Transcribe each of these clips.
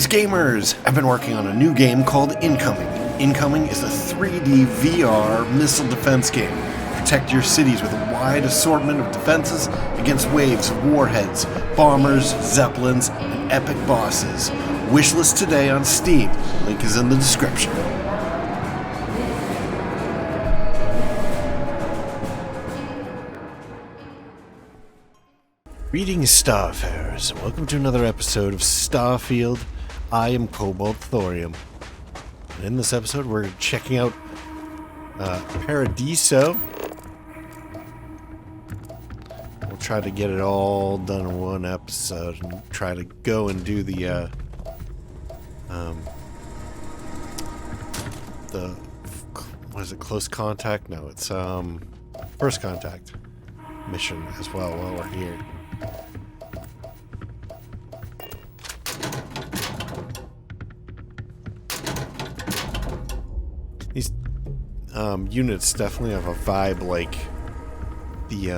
Greetings, gamers! I've been working on a new game called Incoming. Incoming is a 3D VR missile defense game. Protect your cities with a wide assortment of defenses against waves of warheads, bombers, zeppelins, and epic bosses. Wishlist today on Steam. Link is in the description. Greetings, Starfarers, and welcome to another episode of Starfield. I am Cobalt, Thorium. And in this episode, we're checking out Paradiso. We'll try to get it all done in one episode and try to go and do the what is it, close contact? No, it's first contact mission as well while we're here. These units definitely have a vibe like the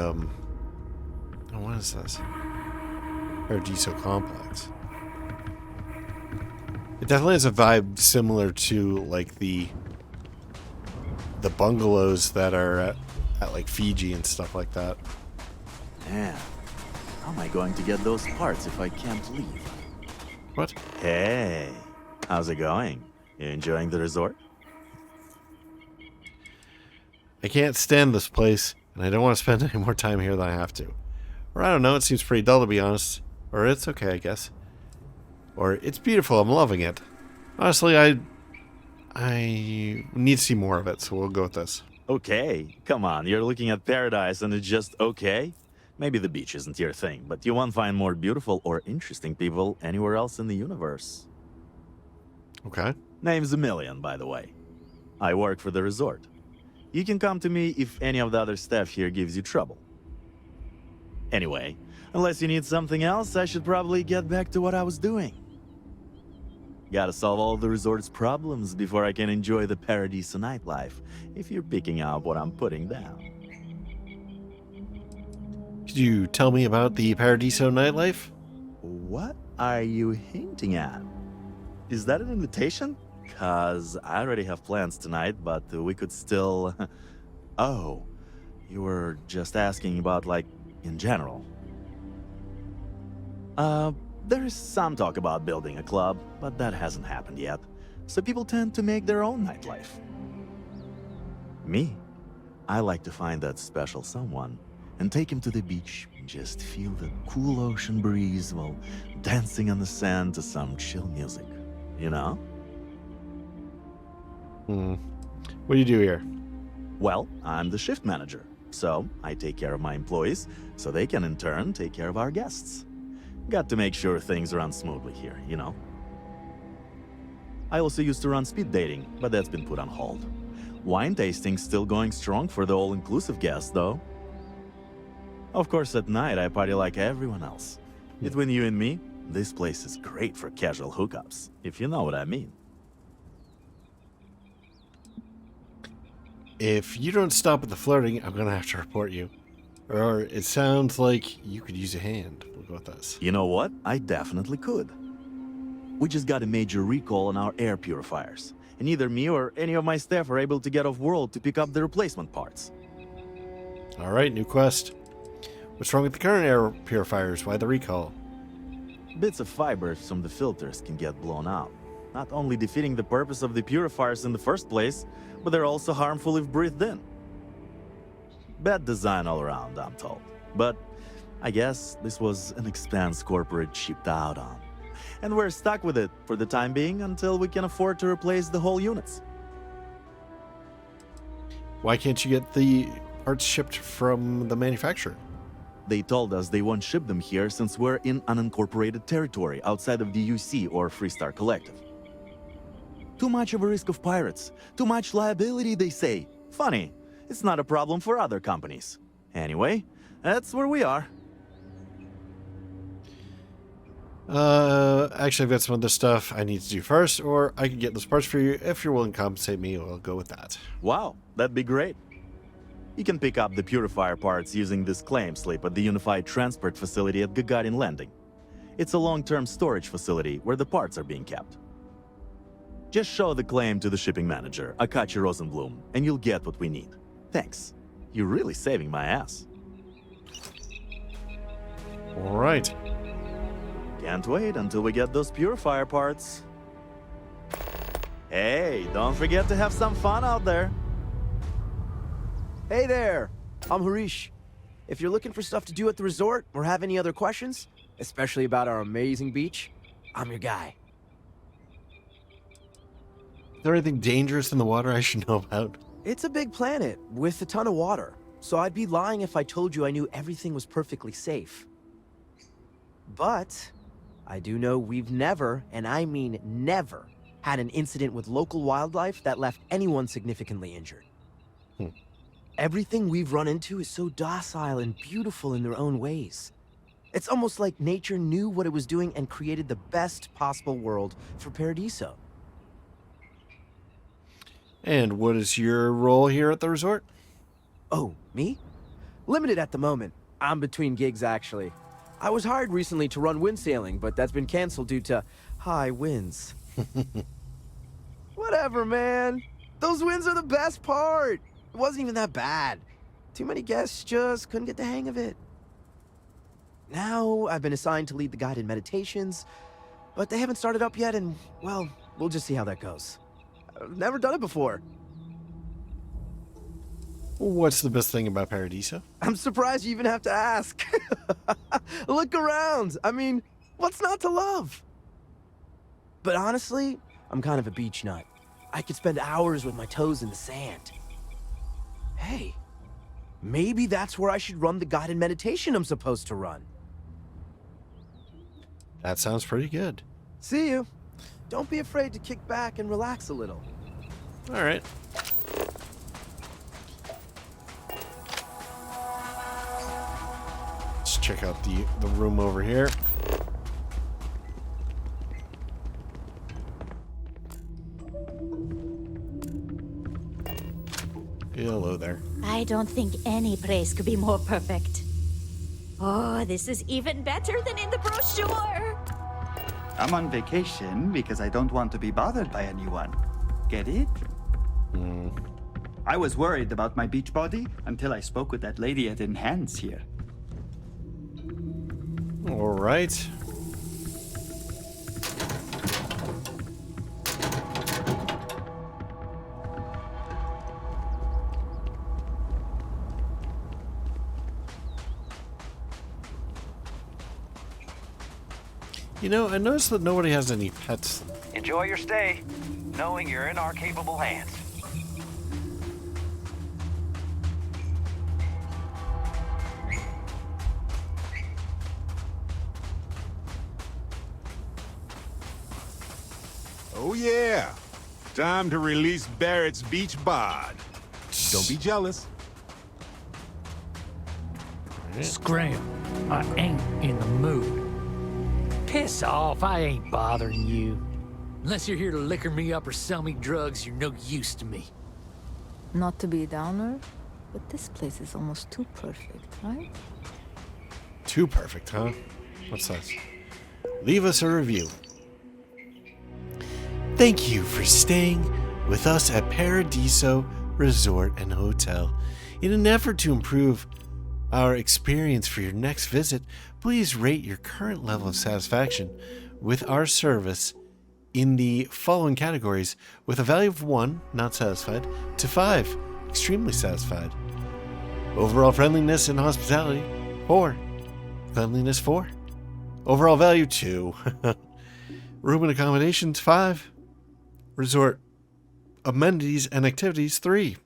what is this? Paradiso complex. It definitely has a vibe similar to like the bungalows that are at like Fiji and stuff like that. Man, how am I going to get those parts if I can't leave? What? Hey, how's it going? You enjoying the resort? I can't stand this place, and I don't want to spend any more time here than I have to. Or I don't know, it seems pretty dull to be honest. Or it's okay, I guess. Or it's beautiful, I'm loving it. Honestly, I need to see more of it, so we'll go with this. Okay, come on, you're looking at paradise and it's just okay? Maybe the beach isn't your thing, but you won't find more beautiful or interesting people anywhere else in the universe. Okay. Name's a Million, by the way. I work for the resort. You can come to me if any of the other staff here gives you trouble. Anyway, unless you need something else, I should probably get back to what I was doing. Gotta solve all the resort's problems before I can enjoy the Paradiso nightlife, if you're picking up what I'm putting down. Could you tell me about the Paradiso nightlife? What are you hinting at? Is that an invitation? 'Cause I already have plans tonight, but we could still... Oh, you were just asking about, like, in general. There is some talk about building a club, but that hasn't happened yet. So people tend to make their own nightlife. Me, I like to find that special someone and take him to the beach and just feel the cool ocean breeze while dancing on the sand to some chill music, you know? What do you do here? Well, I'm the shift manager, so I take care of my employees so they can in turn take care of our guests. Got to make sure things run smoothly here, you know? I also used to run speed dating, but that's been put on hold. Wine tasting's still going strong for the all-inclusive guests, though. Of course, at night I party like everyone else. Between you and me, this place is great for casual hookups, if you know what I mean. If you don't stop with the flirting, I'm gonna have to report you. Or it sounds like you could use a hand. We'll go with this. You know what? I definitely could. We just got a major recall on our air purifiers, and neither me or any of my staff are able to get off-world to pick up the replacement parts. Alright, new quest. What's wrong with the current air purifiers? Why the recall? Bits of fibers from the filters can get blown out, not only defeating the purpose of the purifiers in the first place, but they're also harmful if breathed in. Bad design all around, I'm told. But I guess this was an expense corporate cheaped out on. And we're stuck with it for the time being until we can afford to replace the whole units. Why can't you get the parts shipped from the manufacturer? They told us they won't ship them here since we're in unincorporated territory outside of the UC or Freestar Collective. Too much of a risk of pirates. Too much liability, they say. Funny. It's not a problem for other companies. Anyway, that's where we are. Actually, I've got some other stuff I need to do first, or I can get those parts for you. If you're willing to compensate me, I'll go with that. Wow, that'd be great. You can pick up the purifier parts using this claim slip at the Unified Transport Facility at Gagarin Landing. It's a long-term storage facility where the parts are being kept. Just show the claim to the shipping manager, Akachi Rosenblum, and you'll get what we need. Thanks. You're really saving my ass. All right. Can't wait until we get those purifier parts. Hey, don't forget to have some fun out there. Hey there, I'm Harish. If you're looking for stuff to do at the resort or have any other questions, especially about our amazing beach, I'm your guy. Is there anything dangerous in the water I should know about? It's a big planet with a ton of water, so I'd be lying if I told you I knew everything was perfectly safe. But I do know we've never, and I mean never, had an incident with local wildlife that left anyone significantly injured. Everything we've run into is so docile and beautiful in their own ways. It's almost like nature knew what it was doing and created the best possible world for Paradiso. And what is your role here at the resort? Oh, me? Limited at the moment. I'm between gigs, actually. I was hired recently to run wind sailing, but that's been canceled due to high winds. Whatever, man. Those winds are the best part. It wasn't even that bad. Too many guests just couldn't get the hang of it. Now, I've been assigned to lead the guided meditations, but they haven't started up yet, and, well, we'll just see how that goes. I've never done it before. What's the best thing about Paradiso? I'm surprised you even have to ask. Look around. I mean, what's not to love? But honestly, I'm kind of a beach nut. I could spend hours with my toes in the sand. Hey, maybe that's where I should run the guided meditation I'm supposed to run. That sounds pretty good. See you. Don't be afraid to kick back and relax a little. All right. Let's check out the room over here. Hello there. I don't think any place could be more perfect. Oh, this is even better than in the brochure. I'm on vacation because I don't want to be bothered by anyone. Get it? I was worried about my beach body until I spoke with that lady at Enhance here. All right. You know, I noticed that nobody has any pets. Enjoy your stay, knowing you're in our capable hands. Oh yeah, time to release Barrett's beach bod. Don't be jealous. Scram, I ain't in the mood. Piss off, I ain't bothering you. Unless you're here to liquor me up or sell me drugs, you're no use to me. Not to be a downer, but this place is almost too perfect, right? Too perfect, huh? What's that? Leave us a review. Thank you for staying with us at Paradiso Resort and Hotel. In an effort to improve our experience for your next visit, please rate your current level of satisfaction with our service in the following categories, with a value of 1, not satisfied, to 5, extremely satisfied. Overall friendliness and hospitality, 4. Cleanliness, 4. Overall value, 2. Room and accommodations, 5. Resort amenities and activities, 3.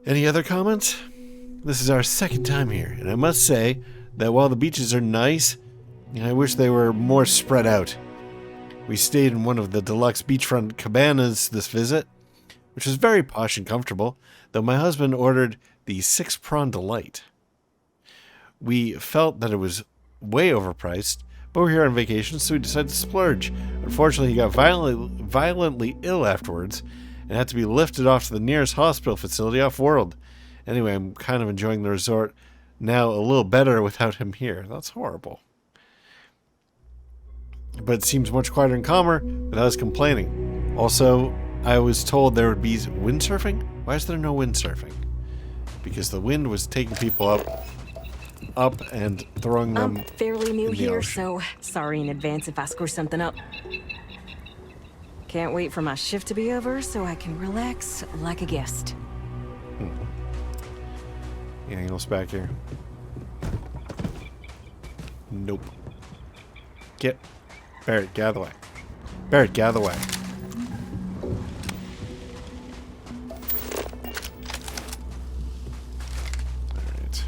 Any other comments? This is our second time here, and I must say that while the beaches are nice, I wish they were more spread out. We stayed in one of the deluxe beachfront cabanas this visit, which was very posh and comfortable, though my husband ordered the 6-prawn delight. We felt that it was way overpriced, but we're here on vacation, so we decided to splurge. Unfortunately, he got violently ill afterwards and had to be lifted off to the nearest hospital facility off-world. Anyway, I'm kind of enjoying the resort now a little better without him here. That's horrible. but it seems much quieter and calmer without us complaining. Also, I was told there would be windsurfing. Why is there no windsurfing? Because the wind was taking people up and throwing them. I'm fairly new in the here, ocean. so sorry in advance if I screw something up. Can't wait for my shift to be over so I can relax like a guest. Anything else back here? Nope. Barrett, get out of the way. Barrett, get out of the way. Alright.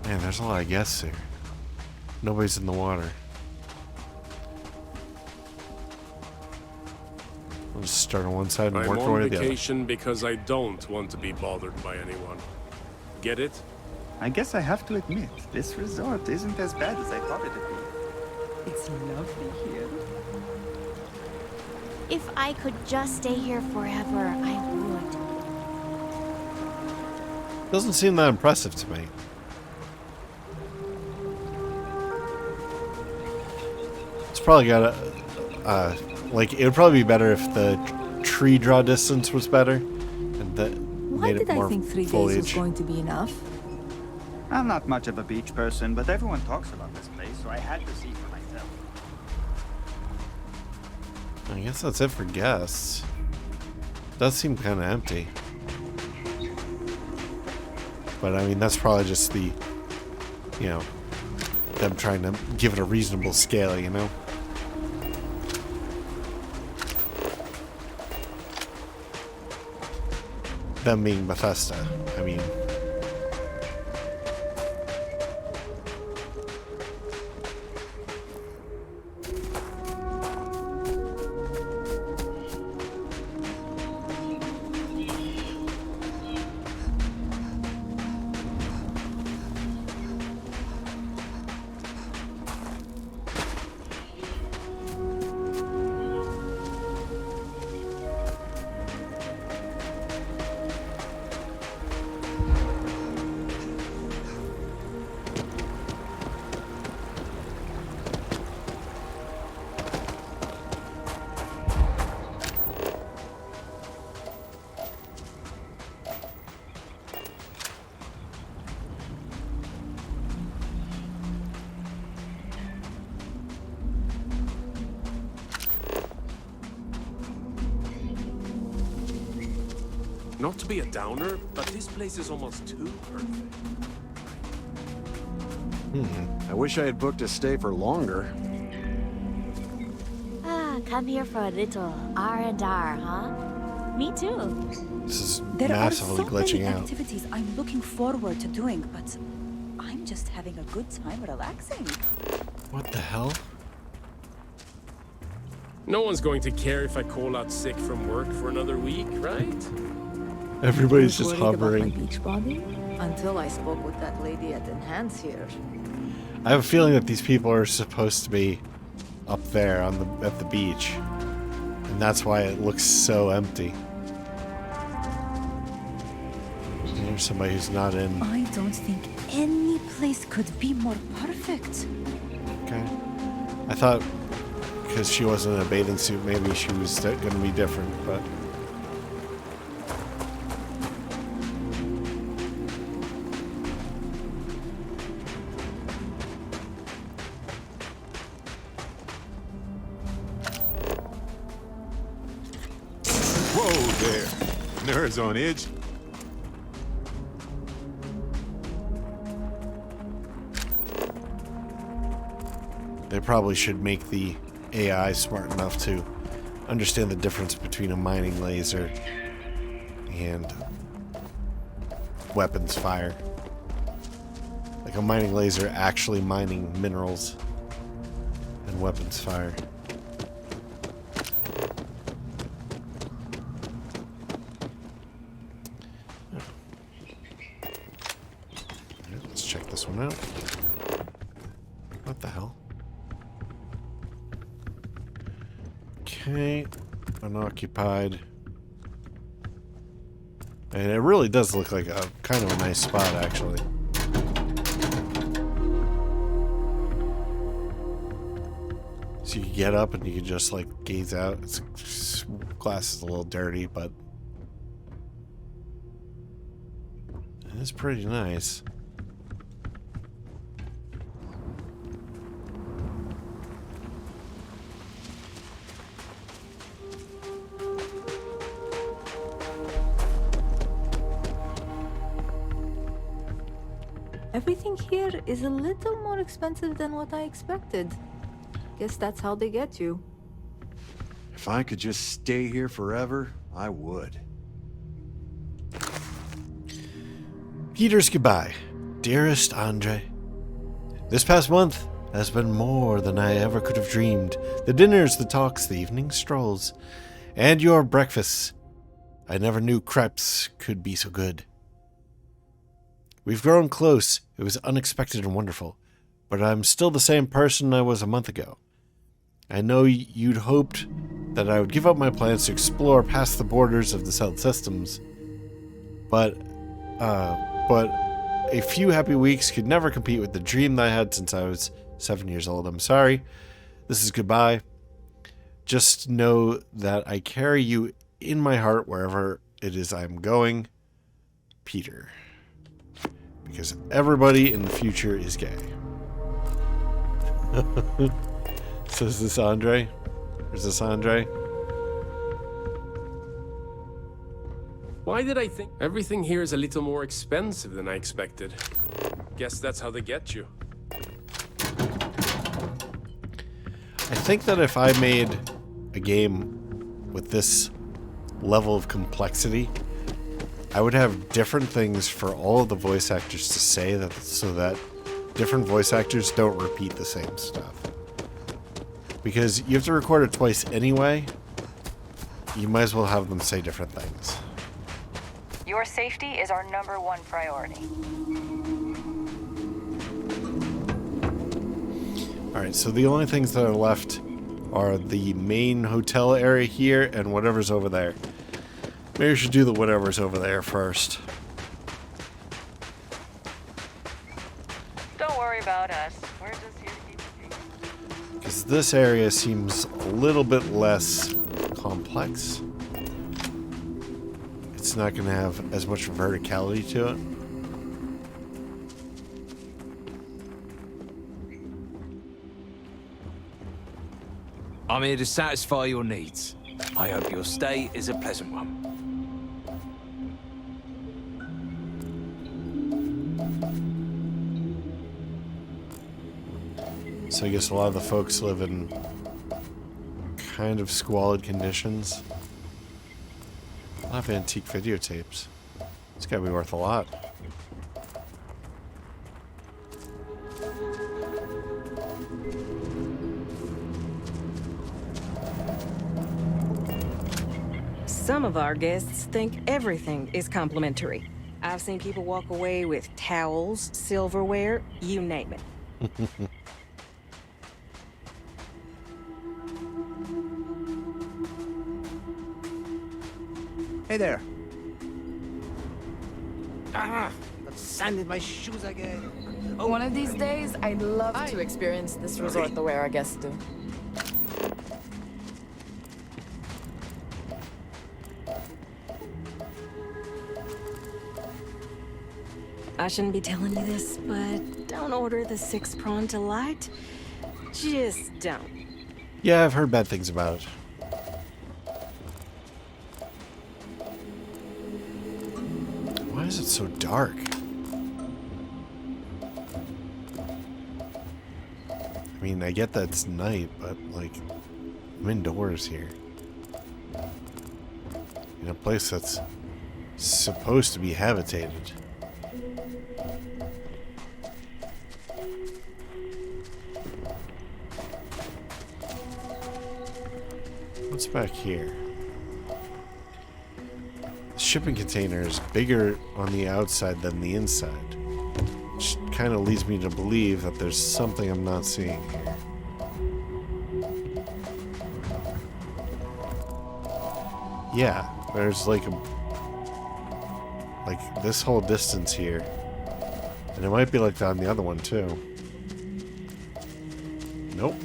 Man, there's a lot of guests here. Nobody's in the water. I'll just start on one side and I'm work our way on to the other. vacation because I don't want to be bothered by anyone. Get it? I guess I have to admit, this resort isn't as bad as I thought it'd be. It's lovely here. If I could just stay here forever, I would. Doesn't seem that impressive to me. It's probably got a like it would probably be better if the tree draw distance was better and that Why made it did more I think 3 days was foliage. going to be enough? I'm not much of a beach person, but everyone talks about this place, so I had to see for myself. I guess that's it for guests. Does seem kind of empty. But I mean, that's probably just the, you know, them trying to give it a reasonable scale, you know? Them being Bethesda, I mean. Not to be a downer, but this place is almost too perfect. I wish I had booked a stay for longer. Ah, come here for a little R&R, huh? Me too. This is There massively are so glitching many out. activities I'm looking forward to doing, but I'm just having a good time relaxing. What the hell? No one's going to care if I call out sick from work for another week, right? Everybody's I was just worried about hovering. my beach body until I spoke with that lady at Enhance here. I have a feeling that these people are supposed to be up there on at the beach, and that's why it looks so empty. There's somebody who's not in. I don't think any place could be more perfect. Okay. I thought because she wasn't in a bathing suit, maybe she was going to be different, but. Whoa there. Nerves on edge. They probably should make the AI smart enough to understand the difference between a mining laser and weapons fire. Like a mining laser actually mining minerals and weapons fire. Alright, let's check this one out. What the hell? Okay, unoccupied. And it really does look like a kind of a nice spot, actually. So you can get up and you can just like gaze out. Glass is a little dirty, but it is pretty nice. Everything here is a little more expensive than what I expected. Guess that's how they get you. If I could just stay here forever, I would. Peter's goodbye. Dearest Andre, this past month has been more than I ever could have dreamed. The dinners, the talks, the evening strolls, and your breakfasts. I never knew crepes could be so good. We've grown close. It was unexpected and wonderful, but I'm still the same person I was a month ago. I know you'd hoped that I would give up my plans to explore past the borders of the settled systems, but a few happy weeks could never compete with the dream that I had since I was 7 years old. I'm sorry. This is goodbye. Just know that I carry you in my heart wherever it is I'm going. Peter. Because everybody in the future is gay. So is this Andre? Or is this Andre? Why did I think everything here is a little more expensive than I expected? Guess that's how they get you. I think that if I made a game with this level of complexity, I would have different things for all of the voice actors to say, that so that different voice actors don't repeat the same stuff. Because you have to record it twice anyway, you might as well have them say different things. Your safety is our #1 priority. Alright, so the only things that are left are the main hotel area here and whatever's over there. Maybe we should do the whatever's over there first. Don't worry about us. We're just here to keep you safe. Because this area seems a little bit less complex. It's not going to have as much verticality to it. I'm here to satisfy your needs. I hope your stay is a pleasant one. So I guess a lot of the folks live in kind of squalid conditions. A lot of antique videotapes. It's gotta be worth a lot. Some of our guests think everything is complimentary. I've seen people walk away with towels, silverware, you name it. Hey there. Ah, got sand in my shoes again. One of these days, I'd love to experience this resort the way our guests do. I shouldn't be telling you this, but don't order the 6-prawn delight. Just don't. Yeah, I've heard bad things about it. Why is it so dark? I mean, I get that it's night, but, like, I'm indoors here. In a place that's supposed to be habitated. What's back here? The shipping container is bigger on the outside than the inside, which kind of leads me to believe that there's something I'm not seeing here. Yeah, there's like this whole distance here, and it might be like that on the other one too. Nope.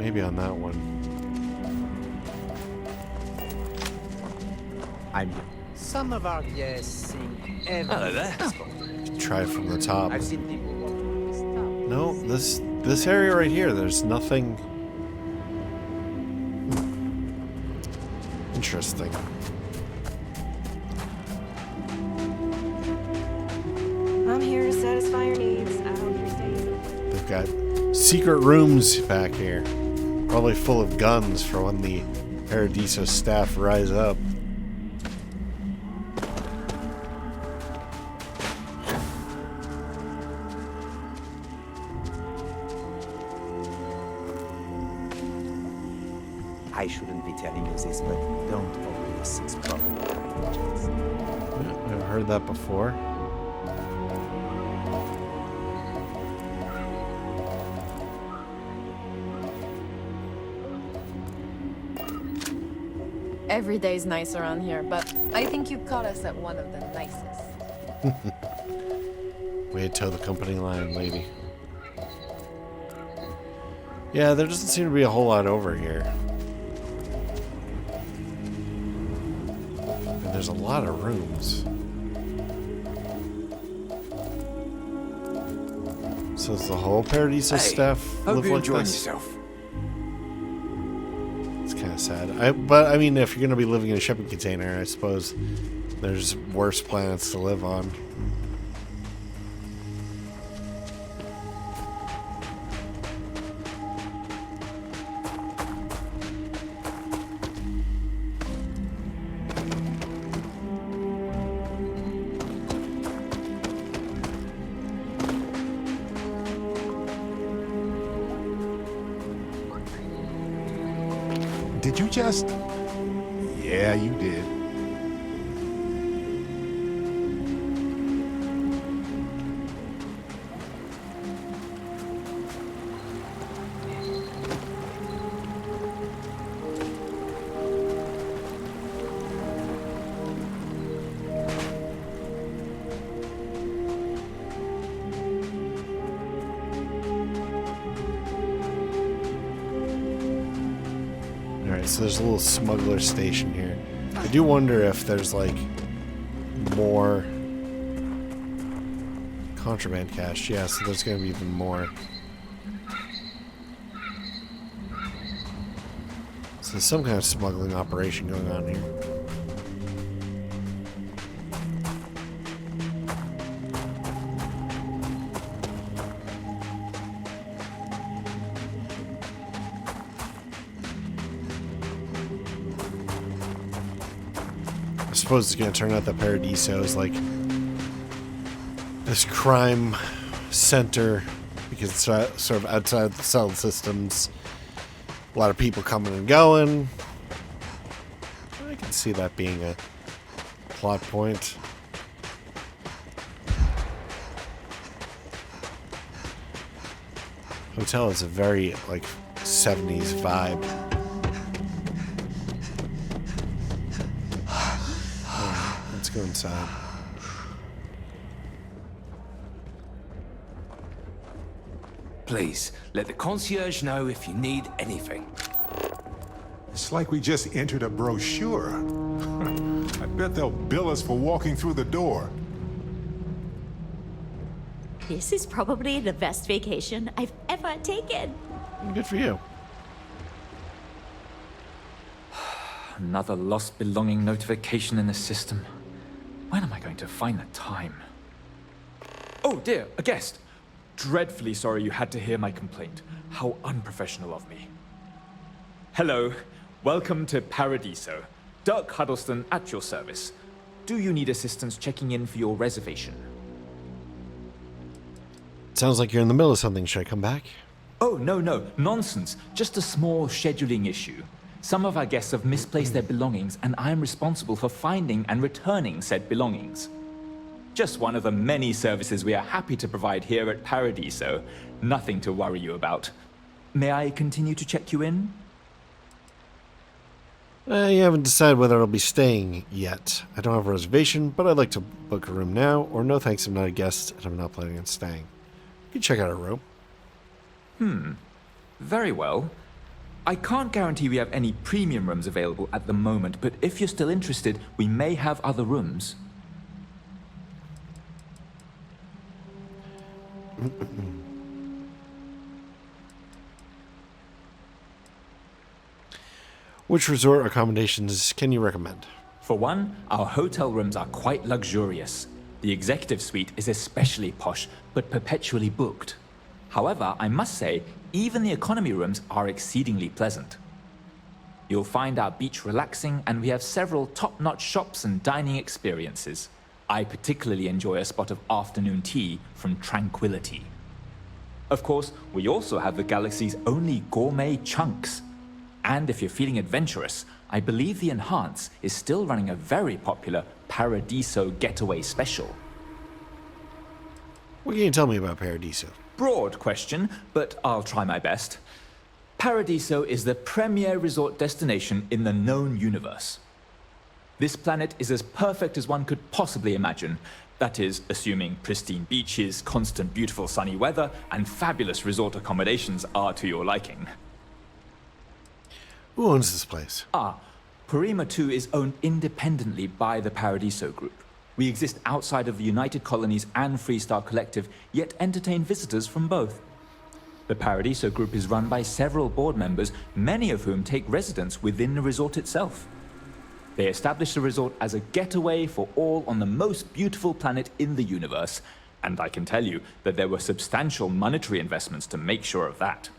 Maybe on that one. Some of our guests think Hello there. Try it from the top. I've seen people walk through this top. No, this area right here, there's nothing. Interesting. I'm here to satisfy your needs. I hope you're staying. They've got secret rooms back here, probably full of guns for when the Paradiso staff rise up. I shouldn't be telling you this, but don't open the 6 problem packages. Yeah, I've heard that before. Every day's nice around here, but I think you caught us at one of the nicest. Way to toe the company line, lady. Yeah, there doesn't seem to be a whole lot over here. And there's a lot of rooms. So does the whole Paradiso staff hope live you like enjoying this? yourself. It's kind of sad. But I mean, if you're going to be living in a shipping container, I suppose there's worse planets to live on. Did you just... Yeah, you did. Alright, so there's a little smuggler station here. I do wonder if there's like more contraband cache. Yeah, so there's gonna be even more. So there's some kind of smuggling operation going on here. I suppose it's going to turn out that Paradiso is like this crime center because it's sort of outside the settled systems. A lot of people coming and going. I can see that being a plot point. Hotel is a very like 70s vibe. Let's go inside. Please, let the concierge know if you need anything. It's like we just entered a brochure. I bet they'll bill us for walking through the door. This is probably the best vacation I've ever taken. Good for you. Another lost belonging notification in the system. When am I going to find the time? Oh dear, a guest. Dreadfully sorry you had to hear my complaint. How unprofessional of me. Hello, welcome to Paradiso. Dirk Huddleston at your service. Do you need assistance checking in for your reservation? Sounds like you're in the middle of something. Should I come back? Oh, no, nonsense. Just a small scheduling issue. Some of our guests have misplaced their belongings, and I am responsible for finding and returning said belongings. Just one of the many services we are happy to provide here at Paradiso. Nothing to worry you about. May I continue to check you in? You haven't decided whether I'll be staying yet. I don't have a reservation, but I'd like to book a room now, or no thanks, I'm not a guest, and I'm not planning on staying. You can check out our room. Very well. I can't guarantee we have any premium rooms available at the moment, but if you're still interested, we may have other rooms. Which resort accommodations can you recommend? For one, our hotel rooms are quite luxurious. The executive suite is especially posh, but perpetually booked. However, I must say, even the economy rooms are exceedingly pleasant. You'll find our beach relaxing, and we have several top-notch shops and dining experiences. I particularly enjoy a spot of afternoon tea from Tranquility. Of course, we also have the galaxy's only gourmet chunks. And if you're feeling adventurous, I believe the Enhance is still running a very popular Paradiso getaway special. What can you tell me about Paradiso? Broad question, but I'll try my best. Paradiso is the premier resort destination in the known universe. This planet is as perfect as one could possibly imagine. That is, assuming pristine beaches, constant beautiful sunny weather, and fabulous resort accommodations are to your liking. Who owns this place? Parima 2 is owned independently by the Paradiso Group. We exist outside of the United Colonies and Freestar Collective, yet entertain visitors from both. The Paradiso Group is run by several board members, many of whom take residence within the resort itself. They established the resort as a getaway for all on the most beautiful planet in the universe, and I can tell you that there were substantial monetary investments to make sure of that.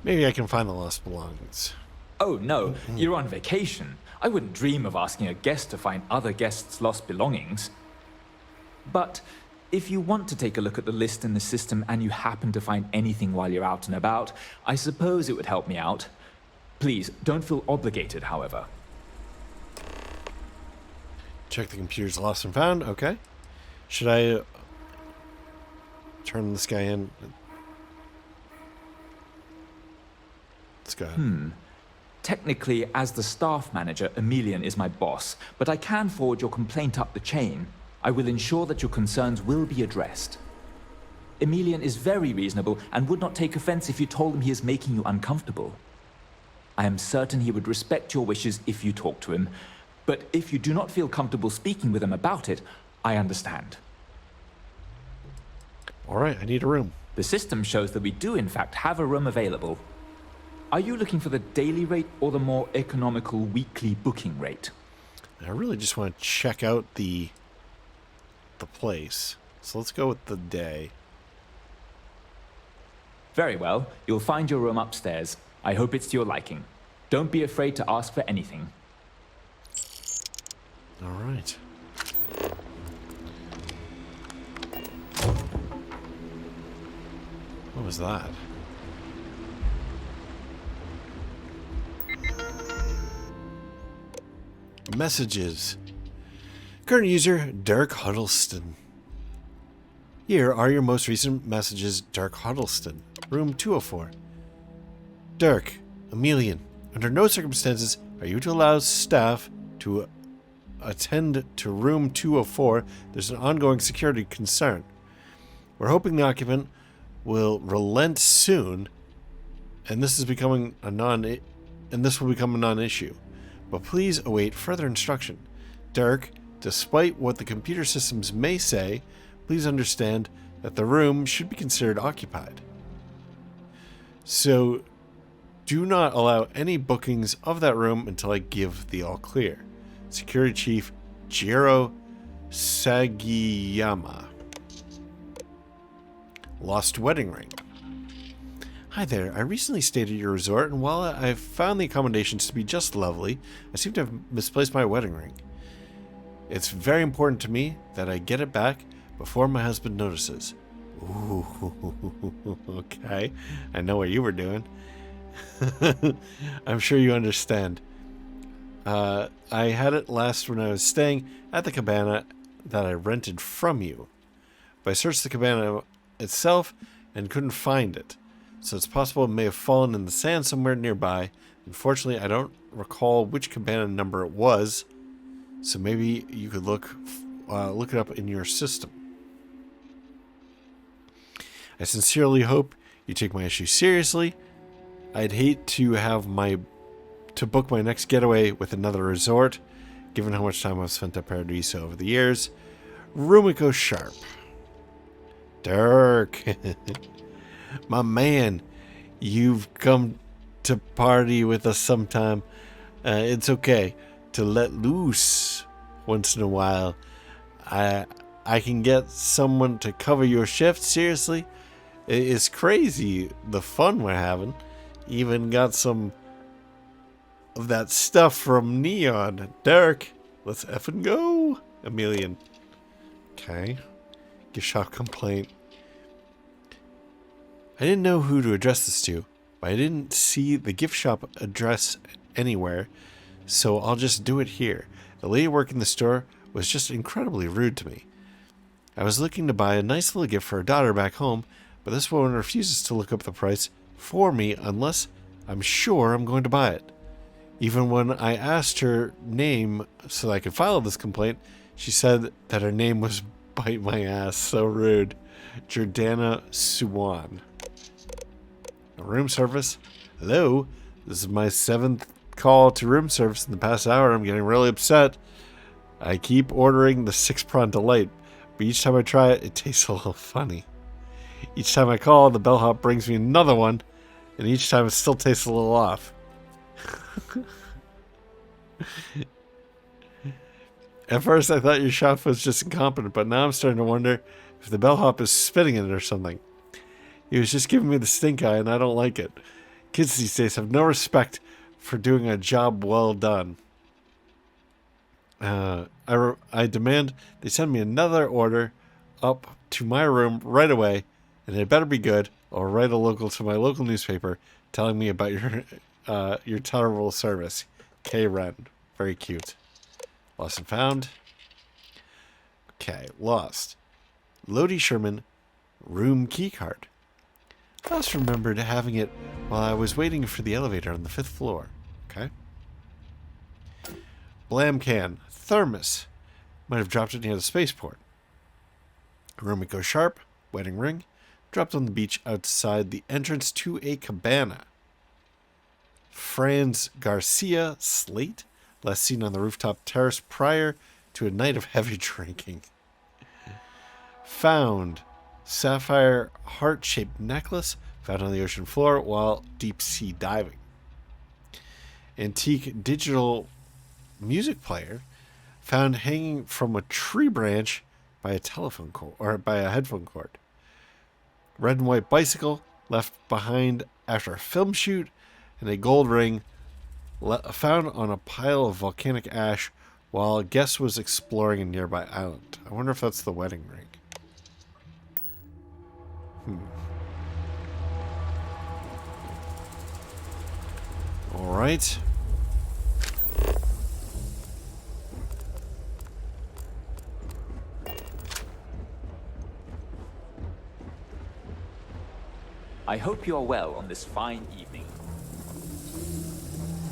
Maybe I can find the lost belongings. Oh no, you're on vacation. I wouldn't dream of asking a guest to find other guests' lost belongings. But if you want to take a look at the list in the system and you happen to find anything while you're out and about, I suppose it would help me out. Please, don't feel obligated, however. Check the computer's lost and found. Okay. Should I turn this guy in? Let's go ahead. Technically, as the staff manager, Emilian is my boss, but I can forward your complaint up the chain. I will ensure that your concerns will be addressed. Emilian is very reasonable and would not take offense if you told him he is making you uncomfortable. I am certain he would respect your wishes if you talk to him, but if you do not feel comfortable speaking with him about it, I understand. All right, I need a room. The system shows that we do in fact have a room available. Are you looking for the daily rate or the more economical weekly booking rate? I really just want to check out the place. So let's go with the day. Very well. You'll find your room upstairs. I hope it's to your liking. Don't be afraid to ask for anything. All right. What was that? Messages. Current user, Dirk Huddleston. Here are your most recent messages, Dirk Huddleston. Room 204. Dirk, Emilian, under no circumstances are you to allow staff to attend to room 204. There's an ongoing security concern. We're hoping the occupant will relent soon, and this will become a non-issue. But please await further instruction. Dirk, despite what the computer systems may say, please understand that the room should be considered occupied. So, do not allow any bookings of that room until I give the all clear. Security Chief Jiro Sagiyama. Lost wedding ring. Hi there, I recently stayed at your resort, and while I've found the accommodations to be just lovely, I seem to have misplaced my wedding ring. It's very important to me that I get it back before my husband notices. Ooh, okay. I know what you were doing. I'm sure you understand. I had it last when I was staying at the cabana that I rented from you. But I searched the cabana itself and couldn't find it. So it's possible it may have fallen in the sand somewhere nearby. Unfortunately, I don't recall which cabana number it was. So maybe you could look it up in your system. I sincerely hope you take my issue seriously. I'd hate to book my next getaway with another resort, given how much time I've spent at Paradiso over the years. Rumiko Sharp. Dirk. My man, you've come to party with us sometime. It's okay to let loose once in a while. I can get someone to cover your shift. Seriously, it's crazy the fun we're having. Even got some of that stuff from Neon. Derek, let's effing go. Emilian. Okay. Gift shop complaint. I didn't know who to address this to, but I didn't see the gift shop address anywhere, so I'll just do it here. The lady working the store was just incredibly rude to me. I was looking to buy a nice little gift for her daughter back home, but this woman refuses to look up the price for me unless I'm sure I'm going to buy it. Even when I asked her name so that I could file this complaint, she said that her name was Bite My Ass. So rude. Jordana Suwan. Room service. Hello. This is my 7th call to room service in the past hour. I'm getting really upset. I keep ordering the 6-prawn delight, but each time I try it, it tastes a little funny. Each time I call, the bellhop brings me another one, and each time it still tastes a little off. At first I thought your shop was just incompetent, but now I'm starting to wonder if the bellhop is spitting in it or something. He was just giving me the stink eye, and I don't like it. Kids these days have no respect for doing a job well done. I demand they send me another order up to my room right away, and it better be good, or write a local to my local newspaper telling me about your terrible service. K. Ren. Very cute. Lost and found. Okay, lost. Lodi Sherman, room keycard. I just remembered having it while I was waiting for the elevator on the 5th floor. Okay. Blam can. Thermos. Might have dropped it near the spaceport. Rumiko Sharp, wedding ring. Dropped on the beach outside the entrance to a cabana. Franz Garcia slate. Last seen on the rooftop terrace prior to a night of heavy drinking. Found. Sapphire heart-shaped necklace found on the ocean floor while deep-sea diving. Antique digital music player found hanging from a tree branch by a telephone cord or by a headphone cord. Red and white bicycle left behind after a film shoot, and a gold ring found on a pile of volcanic ash while a guest was exploring a nearby island. I wonder if that's the wedding ring. All right. I hope you are well on this fine evening.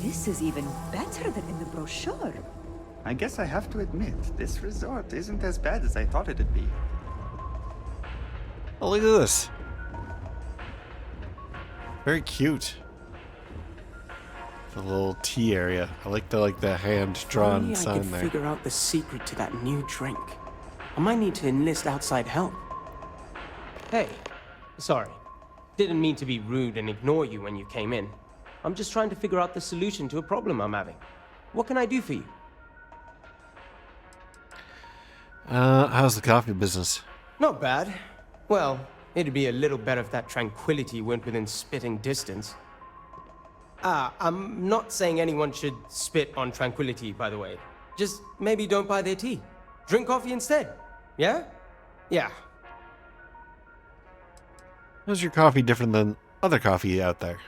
This is even better than in the brochure. I guess I have to admit, this resort isn't as bad as I thought it'd be. Oh, look at this. Very cute. The little tea area. I like the hand-drawn sign I could there. figure out the secret to that new drink. I might need to enlist outside help. Hey, sorry. Didn't mean to be rude and ignore you when you came in. I'm just trying to figure out the solution to a problem I'm having. What can I do for you? How's the coffee business? Not bad. Well, it'd be a little better if that tranquility weren't within spitting distance. I'm not saying anyone should spit on tranquility, by the way. Just maybe don't buy their tea. Drink coffee instead. Yeah? Yeah. How's your coffee different than other coffee out there?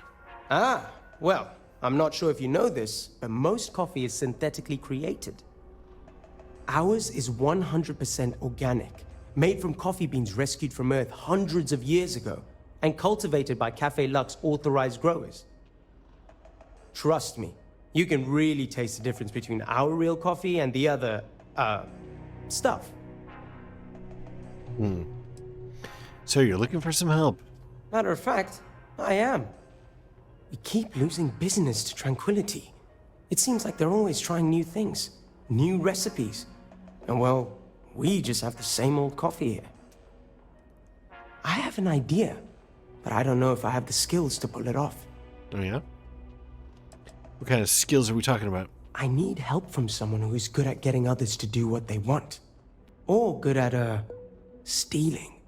Well, I'm not sure if you know this, but most coffee is synthetically created. Ours is 100% organic, made from coffee beans rescued from Earth hundreds of years ago, and cultivated by Café Luxe authorized growers. Trust me, You can really taste the difference between our real coffee and the other, stuff. So you're looking for some help? Matter of fact, I am. We keep losing business to Tranquility. It seems like they're always trying new things, new recipes. And well, we just have the same old coffee here. I have an idea, but I don't know if I have the skills to pull it off. Oh yeah? What kind of skills are we talking about? I need help from someone who is good at getting others to do what they want. Or good at, stealing.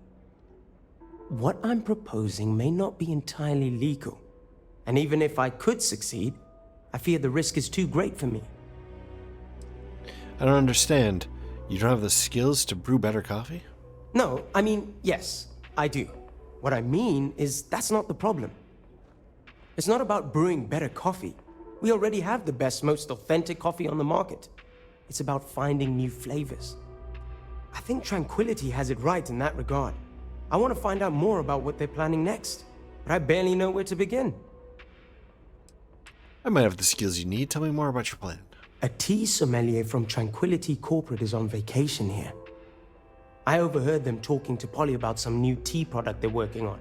What I'm proposing may not be entirely legal. And even if I could succeed, I fear the risk is too great for me. I don't understand. You don't have the skills to brew better coffee? No, I mean, yes, I do. What I mean is that's not the problem. It's not about brewing better coffee. We already have the best, most authentic coffee on the market. It's about finding new flavors. I think Tranquility has it right in that regard. I want to find out more about what they're planning next, but I barely know where to begin. I might have the skills you need. Tell me more about your plan. A tea sommelier from Tranquility Corporate is on vacation here. I overheard them talking to Polly about some new tea product they're working on.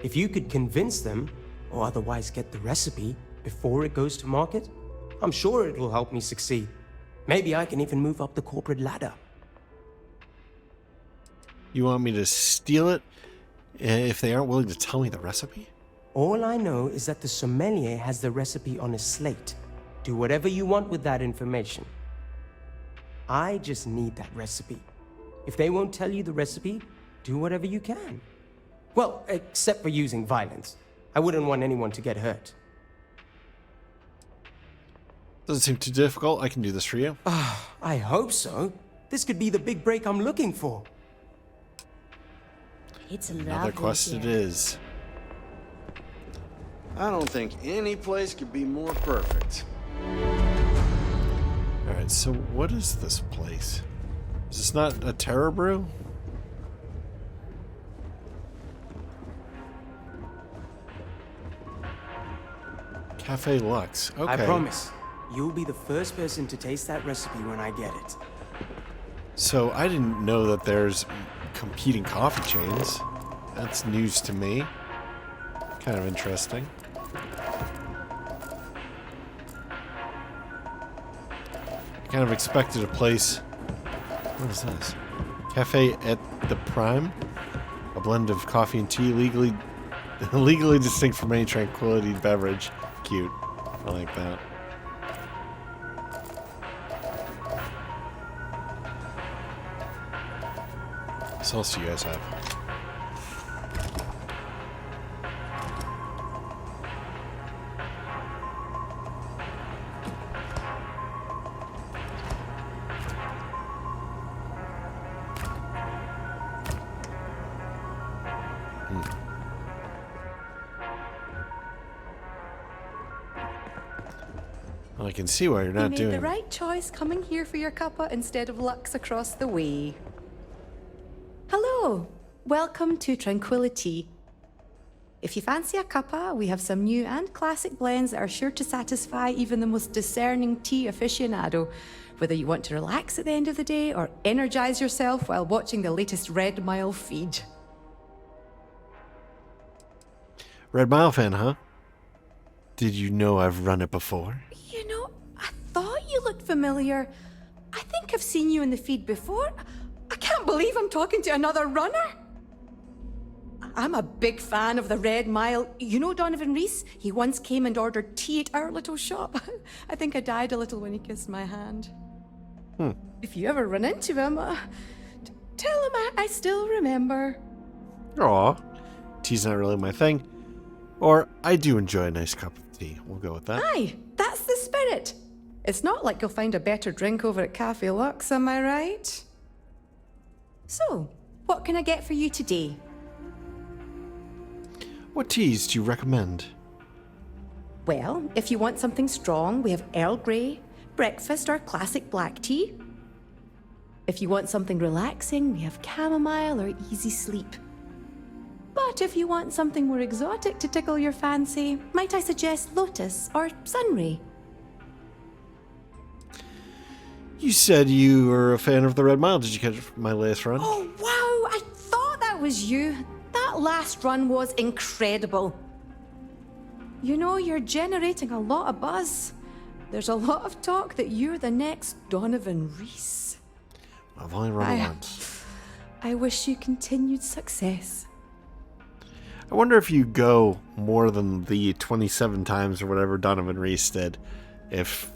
If you could convince them, or otherwise get the recipe before it goes to market, I'm sure it will help me succeed. Maybe I can even move up the corporate ladder. You want me to steal it if they aren't willing to tell me the recipe? All I know is that the sommelier has the recipe on a slate. Do whatever you want with that information. I just need that recipe. If they won't tell you the recipe, do whatever you can. Well, except for using violence. I wouldn't want anyone to get hurt. Doesn't seem too difficult. I can do this for you. I hope so. This could be the big break I'm looking for. It's Another quest it is. I don't think any place could be more perfect. Alright, so what is this place? Is this not a Terror Brew? Cafe Lux. Okay. I promise. You'll be the first person to taste that recipe when I get it. So I didn't know that there's competing coffee chains. That's news to me. Kind of interesting. I kind of expected a place. What is this? Cafe at the Prime? A blend of coffee and tea, legally distinct from any Tranquility beverage. Cute. I like that. What else do you guys have? Well, I can see why you're not You doing made the right choice coming here for your cuppa instead of Lux across the way. Hello, welcome to Tranquility. If you fancy a cuppa, we have some new and classic blends that are sure to satisfy even the most discerning tea aficionado, whether you want to relax at the end of the day or energize yourself while watching the latest Red Mile feed. Red Mile fan, huh? Did you know I've run it before? You know, I thought you looked familiar. I think I've seen you in the feed before. I can't believe I'm talking to another runner. I'm a big fan of the Red Mile. You know Donovan Reese? He once came and ordered tea at our little shop. I think I died a little when he kissed my hand. If you ever run into him, tell him I still remember. Aw, tea's not really my thing. Or I do enjoy a nice cup of tea. We'll go with that. Aye, that's the spirit. It's not like you'll find a better drink over at Cafe Lux, am I right? So, what can I get for you today? What teas do you recommend? Well, if you want something strong, we have Earl Grey, breakfast or classic black tea. If you want something relaxing, we have chamomile or easy sleep. But if you want something more exotic to tickle your fancy, might I suggest lotus or sunray? You said you were a fan of the Red Mile. Did you catch my latest run? Oh, wow! I thought that was you. That last run was incredible. You know, you're generating a lot of buzz. There's a lot of talk that you're the next Donovan Reese. I've only run once. I wish you continued success. I wonder if you go more than the 27 times or whatever Donovan Reese did, if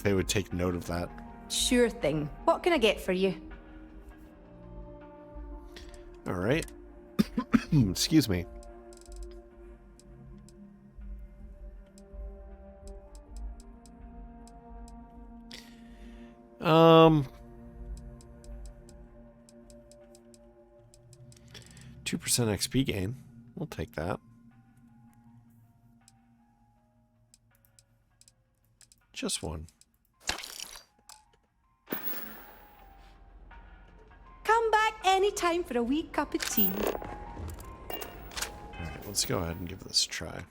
they would take note of that. Sure thing. What can I get for you? All right. Excuse me. Um, 2% XP gain. We'll take that. Just one. Come back anytime for a wee cup of tea. Alright, let's go ahead and give this a try.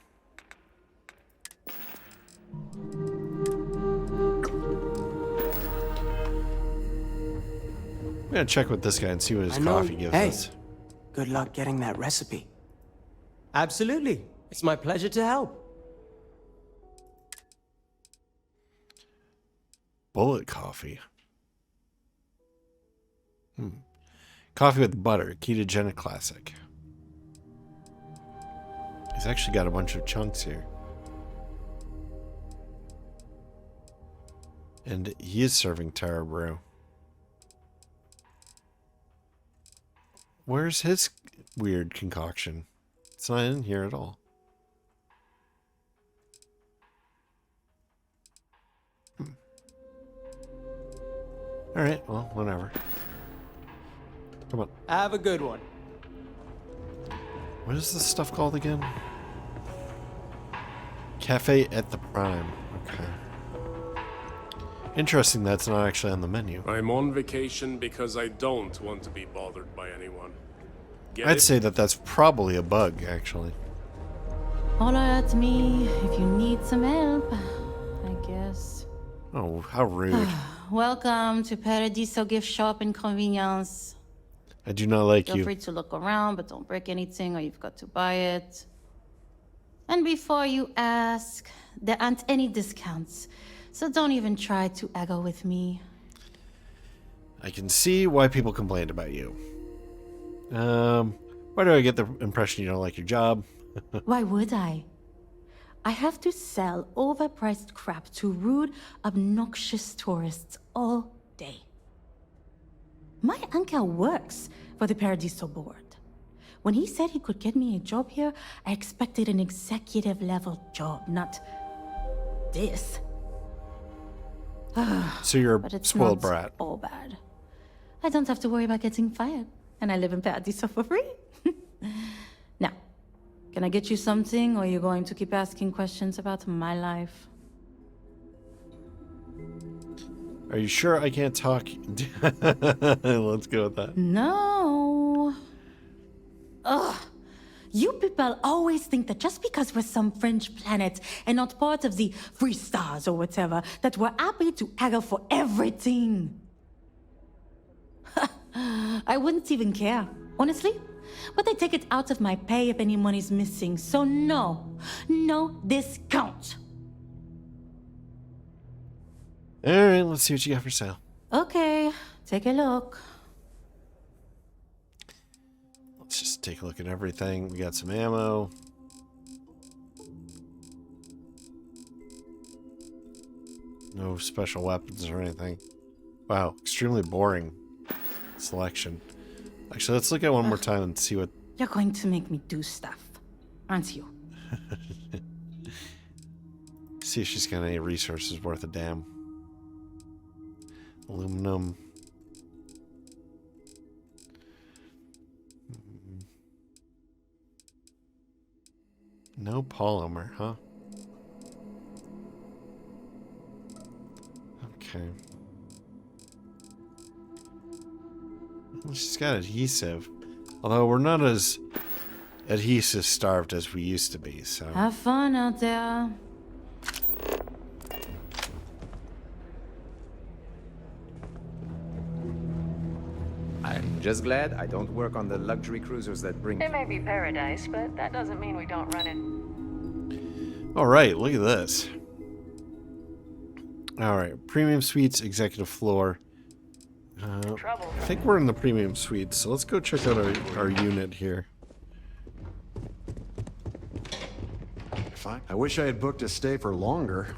I'm gonna check with this guy and see what his coffee gives us. Good luck getting that recipe. Absolutely. It's my pleasure to help. Bullet coffee. Coffee with butter, ketogenic classic. He's actually got a bunch of chunks here. And he is serving Tara Brew. Where's his weird concoction? It's not in here at all. Alright, well, whatever. Come on. Have a good one. What is this stuff called again? Cafe at the Prime. Okay. Interesting that's not actually on the menu. I'm on vacation because I don't want to be bothered by anyone. I'd say that that's probably a bug, actually. Holler at me if you need some help, I guess. Oh, how rude. Welcome to Paradiso gift shop and convenience. I do not like Feel you. free to look around, but don't break anything or you've got to buy it. And before you ask, there aren't any discounts, so don't even try to haggle with me. I can see why people complained about you. Why do I get the impression you don't like your job? Why would I? I have to sell overpriced crap to rude, obnoxious tourists all day. My uncle works for the Paradiso board. When he said he could get me a job here, I expected an executive level job, not this. So you're But a it's spoiled not brat. all bad. I don't have to worry about getting fired, and I live in Paradiso for free. Now, can I get you something, or are you going to keep asking questions about my life? Are you sure I can't talk? Let's go with that. No. Ugh. You people always think that just because we're some French planet and not part of the free stars or whatever, that we're happy to haggle for everything. I wouldn't even care, honestly. But I take it out of my pay if any money's missing, so no discount. Alright, let's see what you got for sale. Okay, take a look. Let's just take a look at everything. We got some ammo. No special weapons or anything. Wow, extremely boring selection. Actually, let's look at it one more time and see what... You're going to make me do stuff, aren't you? See if she's got any resources worth a damn. Aluminum. No polymer, huh? Okay. Well, she's got adhesive. Although we're not as adhesive starved as we used to be, so... Have fun out there. Just glad I don't work on the luxury cruisers that bring... It may be paradise, but that doesn't mean we don't run it. Alright, look at this. Alright, premium suites, executive floor. I think we're in the premium suite, so let's go check out our unit here. I wish I had booked a stay for longer.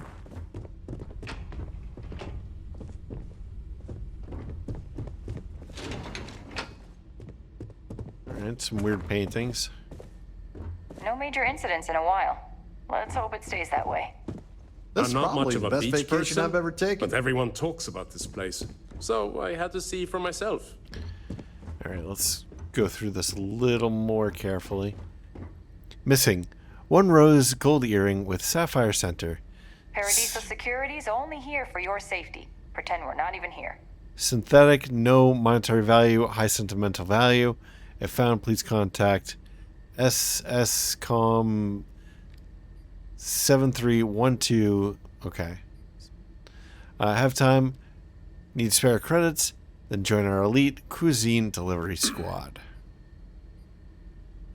Alright, some weird paintings. No major incidents in a while. Let's hope it stays that way. That's I'm not much of a best beach vacation person, I've ever taken. but everyone talks about this place. So I had to see for myself. Alright, let's go through this a little more carefully. Missing. 1 rose gold earring with sapphire center. Paradiso security's only here for your safety. Pretend we're not even here. Synthetic, no monetary value, high sentimental value. If found, please contact SSCOM 7312. Okay. Have time. Need spare credits? Then join our elite cuisine delivery squad.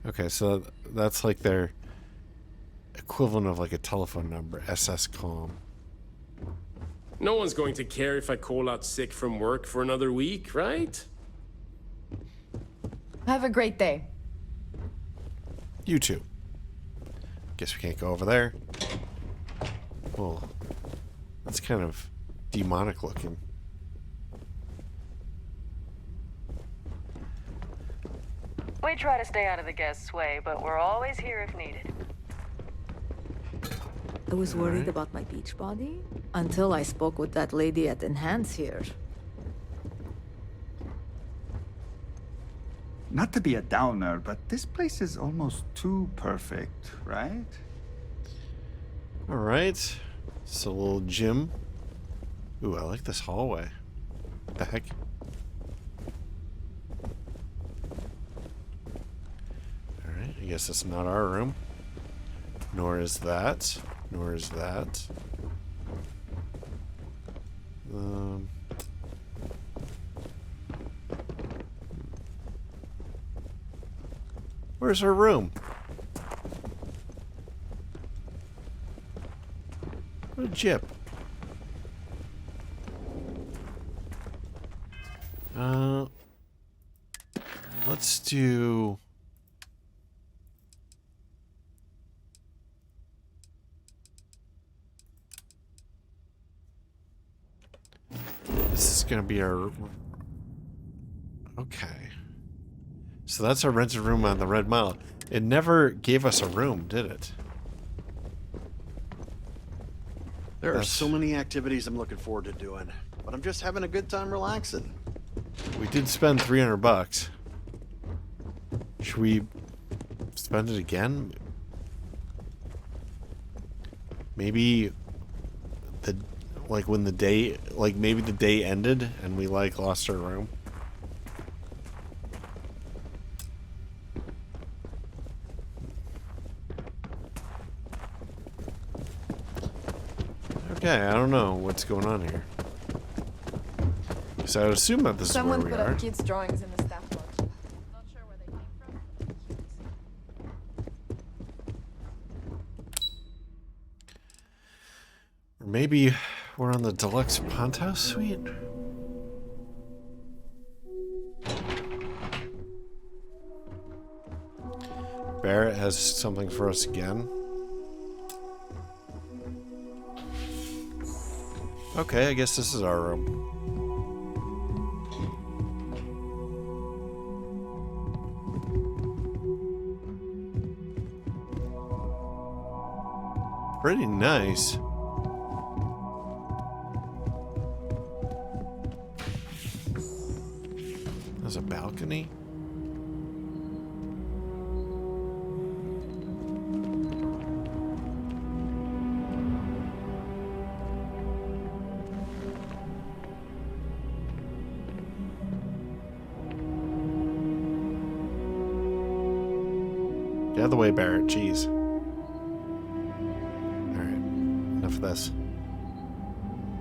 Okay, so that's like their equivalent of like a telephone number, SSCOM. No one's going to care if I call out sick from work for another week, right? Have a great day. You too. Guess we can't go over there. Well, that's kind of demonic looking. We try to stay out of the guests' way, but we're always here if needed. I was worried about my beach body until I spoke with that lady at Enhance here. Not to be a downer, but this place is almost too perfect, right? Alright. It's a little gym. Ooh, I like this hallway. What the heck? Alright, I guess it's not our room. Nor is that. Nor is that. Where's her room? What a jip. Let's do... This is gonna be our... Okay. So that's our rented room on the Red Mile. It never gave us a room, did it? There are so many activities I'm looking forward to doing, but I'm just having a good time relaxing. We did spend $300. Should we spend it again? Maybe the when the day maybe the day ended and we lost our room. Okay, I don't know what's going on here. So I would assume that this Someone is where we put are. up kids' drawings in the staff lodge. Not sure where they came from. Or maybe we're on the deluxe penthouse suite? Barrett has something for us again. Okay, I guess this is our room. Pretty nice. There's a balcony. Get out of the way, Barrett. Jeez. Enough of this.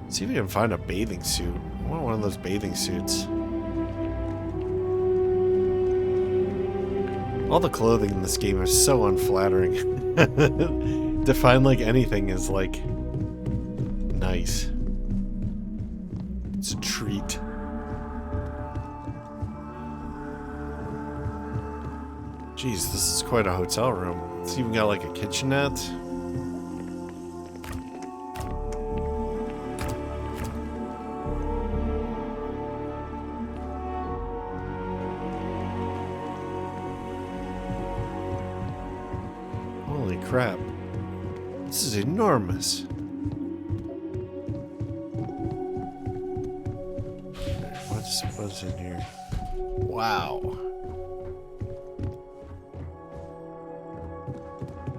See if we can find a bathing suit. I want one of those bathing suits. All the clothing in this game is so unflattering. To find like anything is like nice. It's a treat. Jeez, this is quite a hotel room. It's even got like a kitchenette. Holy crap. This is enormous. What's in here? Wow.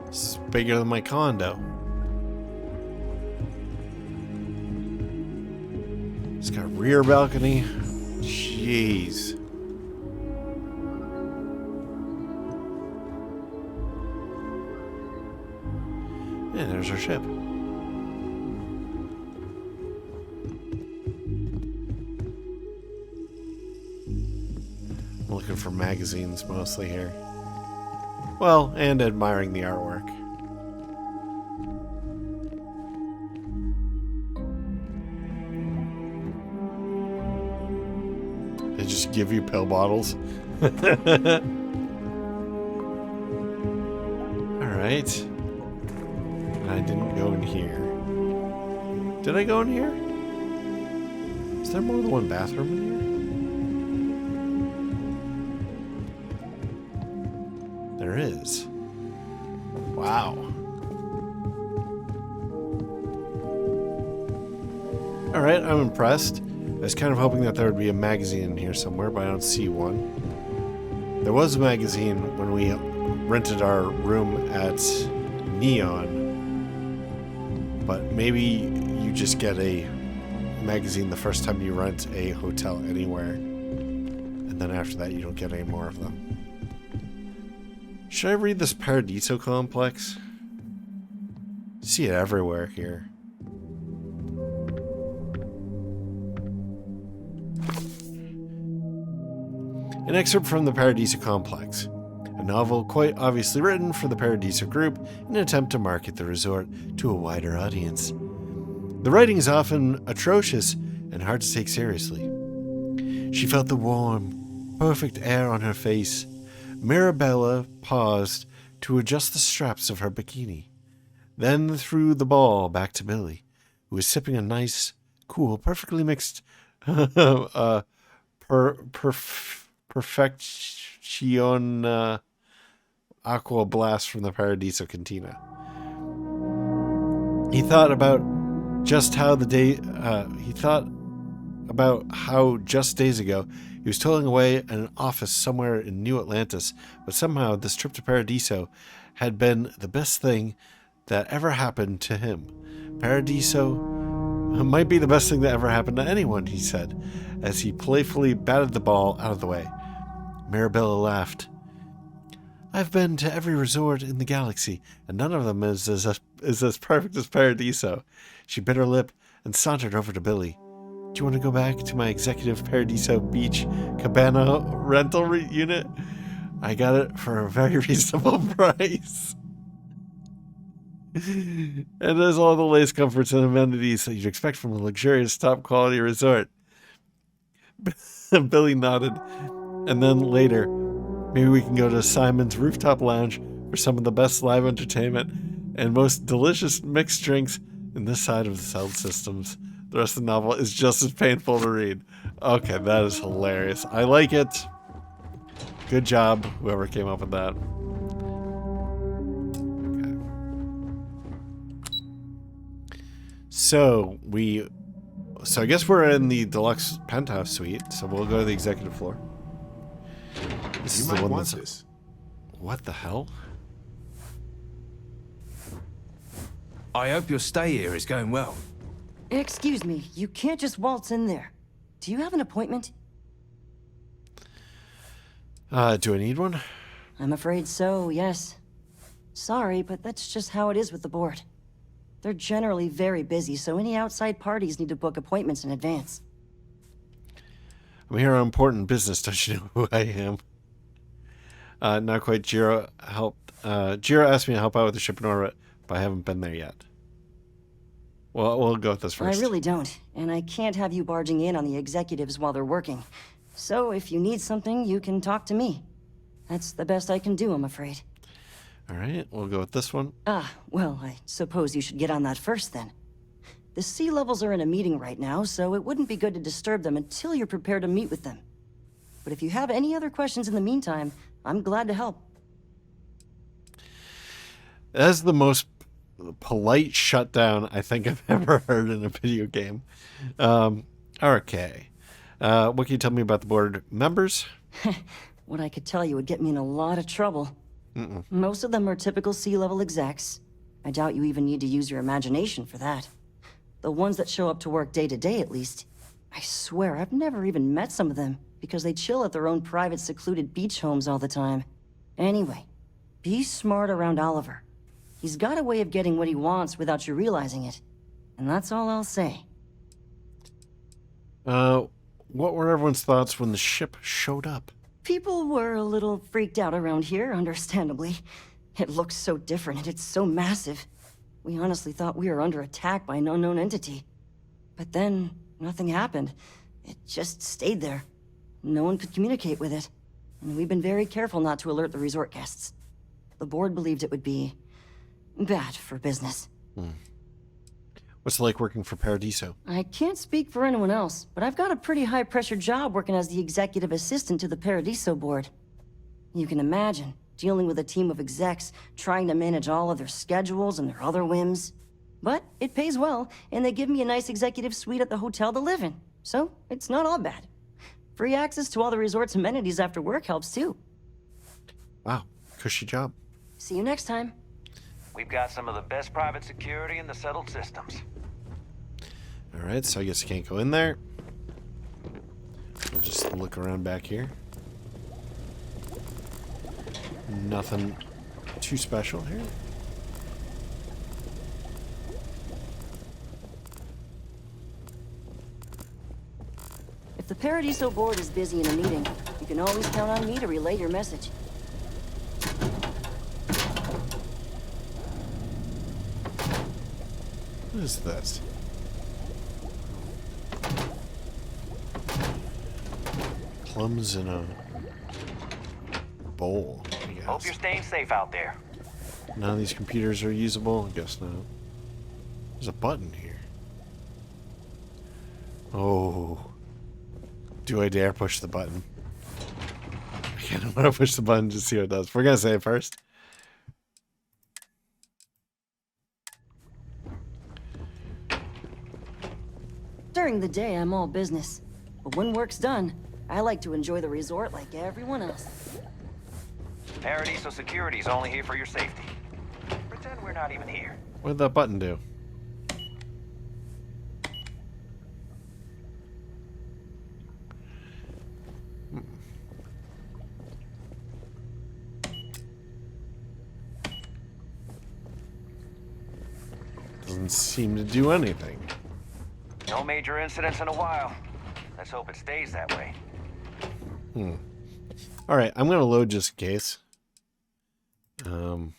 This is bigger than my condo. It's got a rear balcony. Jeez. And there's our ship. I'm looking for magazines mostly here. Well, and admiring the artwork. They just give you pill bottles. Alright. I didn't go in here. Did I go in here? Is there more than one bathroom in here? There is. Wow. Alright, I'm impressed. I was kind of hoping that there would be a magazine in here somewhere, but I don't see one. There was a magazine when we rented our room at Neon. But maybe you just get a magazine the first time you rent a hotel anywhere. And then after that, you don't get any more of them. Should I read this Paradiso complex? I see it everywhere here. An excerpt from the Paradiso complex. A novel quite obviously written for the Paradiso group in an attempt to market the resort to a wider audience. The writing is often atrocious and hard to take seriously. She felt the warm, perfect air on her face. Mirabella paused to adjust the straps of her bikini, then threw the ball back to Billy, who was sipping a nice, cool, perfectly mixed perfection aqua blast from the Paradiso cantina. He thought about how just days ago he was toiling away in an office somewhere in New Atlantis, but somehow this trip to Paradiso had been the best thing that ever happened to him. Paradiso might be the best thing that ever happened to anyone, he said, as he playfully batted the ball out of the way. Mirabella laughed. I've been to every resort in the galaxy, and none of them is as perfect as Paradiso. She bit her lip and sauntered over to Billy. Do you want to go back to my executive Paradiso Beach cabana rental unit? I got it for a very reasonable price. And there's all the latest comforts and amenities that you'd expect from a luxurious top-quality resort. Billy nodded. And then later, maybe we can go to Simon's Rooftop Lounge for some of the best live entertainment and most delicious mixed drinks in this side of the cell systems. The rest of the novel is just as painful to read. Okay, that is hilarious. I like it. Good job, whoever came up with that. Okay. So I guess we're in the deluxe penthouse suite, so we'll go to the executive floor. This is the one that's... This. What the hell? I hope your stay here is going well. Excuse me, you can't just waltz in there. Do you have an appointment? Do I need one? I'm afraid so, yes. Sorry, but that's just how it is with the board. They're generally very busy, so any outside parties need to book appointments in advance. I'm here on important business, don't you know who I am? Not quite. Jiro helped. Jiro asked me to help out with the ship in orbit, but I haven't been there yet. Well, we'll go with this first. I really don't, and I can't have you barging in on the executives while they're working. So if you need something, you can talk to me. That's the best I can do, I'm afraid. All right, we'll go with this one. Well, I suppose you should get on that first then. The sea levels are in a meeting right now, so it wouldn't be good to disturb them until you're prepared to meet with them. But if you have any other questions in the meantime, I'm glad to help. That's the most polite shutdown I think I've ever heard in a video game. Okay. What can you tell me about the board members? What I could tell you would get me in a lot of trouble. Most of them are typical sea-level execs. I doubt you even need to use your imagination for that. The ones that show up to work day to day, at least. I swear, I've never even met some of them, because they chill at their own private, secluded beach homes all the time. Anyway, be smart around Oliver. He's got a way of getting what he wants without you realizing it. And that's all I'll say. What were everyone's thoughts when the ship showed up? People were a little freaked out around here, understandably. It looks so different and it's so massive. We honestly thought we were under attack by an unknown entity. But then, nothing happened. It just stayed there. No one could communicate with it. And we've been very careful not to alert the resort guests. The board believed it would be bad for business. What's it like working for Paradiso? I can't speak for anyone else, but I've got a pretty high-pressure job working as the executive assistant to the Paradiso board. You can imagine, dealing with a team of execs, trying to manage all of their schedules and their other whims. But it pays well, and they give me a nice executive suite at the hotel to live in. So, it's not all bad. Free access to all the resort's amenities after work helps too. Wow, cushy job. See you next time. We've got some of the best private security in the settled systems. Alright, so I guess I can't go in there. We'll just look around back here. Nothing too special here. If the Paradiso board is busy in a meeting, you can always count on me to relay your message. What is this? Plums in a bowl, I guess. Hope you're staying safe out there. None of these computers are usable? I guess not. There's a button here. Oh. Do I dare push the button? I can't want to push the button to see what it does. We're going to say it first. During the day, I'm all business. But when work's done, I like to enjoy the resort like everyone else. Paradiso Security's only here for your safety. Pretend we're not even here. What did that button do? Doesn't seem to do anything. No major incidents in a while. Let's hope it stays that way. Alright, I'm going to load just in case. Because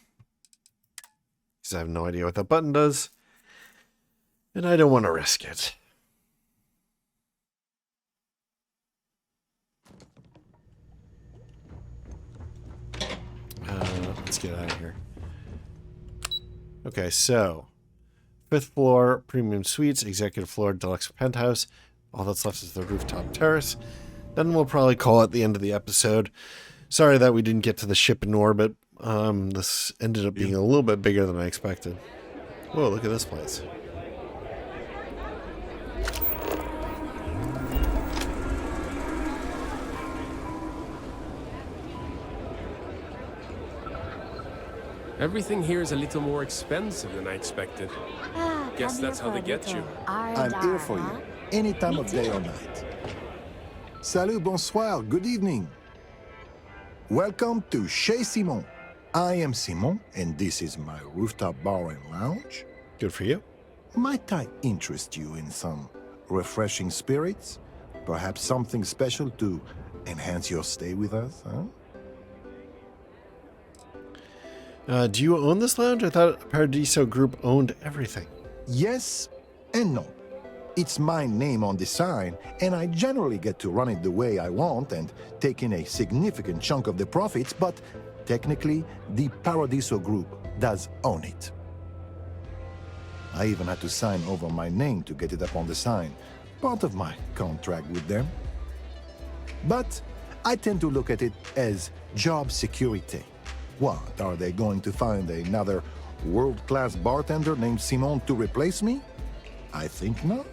I have no idea what that button does. And I don't want to risk it. Let's get out of here. Okay, so 5th floor, premium suites, executive floor, deluxe penthouse. All that's left is the rooftop terrace. Then we'll probably call it the end of the episode. Sorry that we didn't get to the ship in orbit. This ended up being a little bit bigger than I expected. Whoa, look at this place. Everything here is a little more expensive than I expected. Guess that's how they get you. I'm here for you, any time of day or night. Salut, bonsoir, good evening. Welcome to Chez Simon. I am Simon, and this is my rooftop bar and lounge. Good for you. Might I interest you in some refreshing spirits? Perhaps something special to enhance your stay with us, huh? Do you own this lounge? I thought Paradiso Group owned everything. Yes and no. It's my name on the sign, and I generally get to run it the way I want and take in a significant chunk of the profits, but technically, the Paradiso Group does own it. I even had to sign over my name to get it up on the sign, part of my contract with them. But I tend to look at it as job security. What, are they going to find another world-class bartender named Simon to replace me? I think not.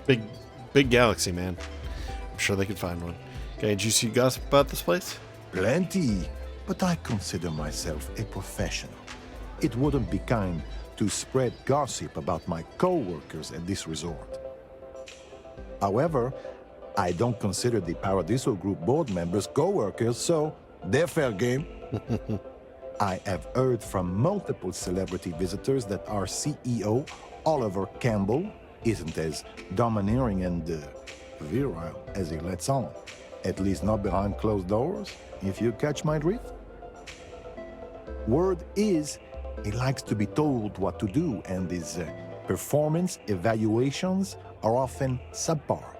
Big galaxy, man. I'm sure they could find one. Okay, did you see gossip about this place? Plenty, but I consider myself a professional. It wouldn't be kind to spread gossip about my co-workers at this resort. However, I don't consider the Paradiso Group board members co-workers, so they're fair game. I have heard from multiple celebrity visitors that our CEO, Oliver Campbell, isn't as domineering and virile as he lets on. At least not behind closed doors, if you catch my drift. Word is, he likes to be told what to do, and his performance evaluations are often subpar.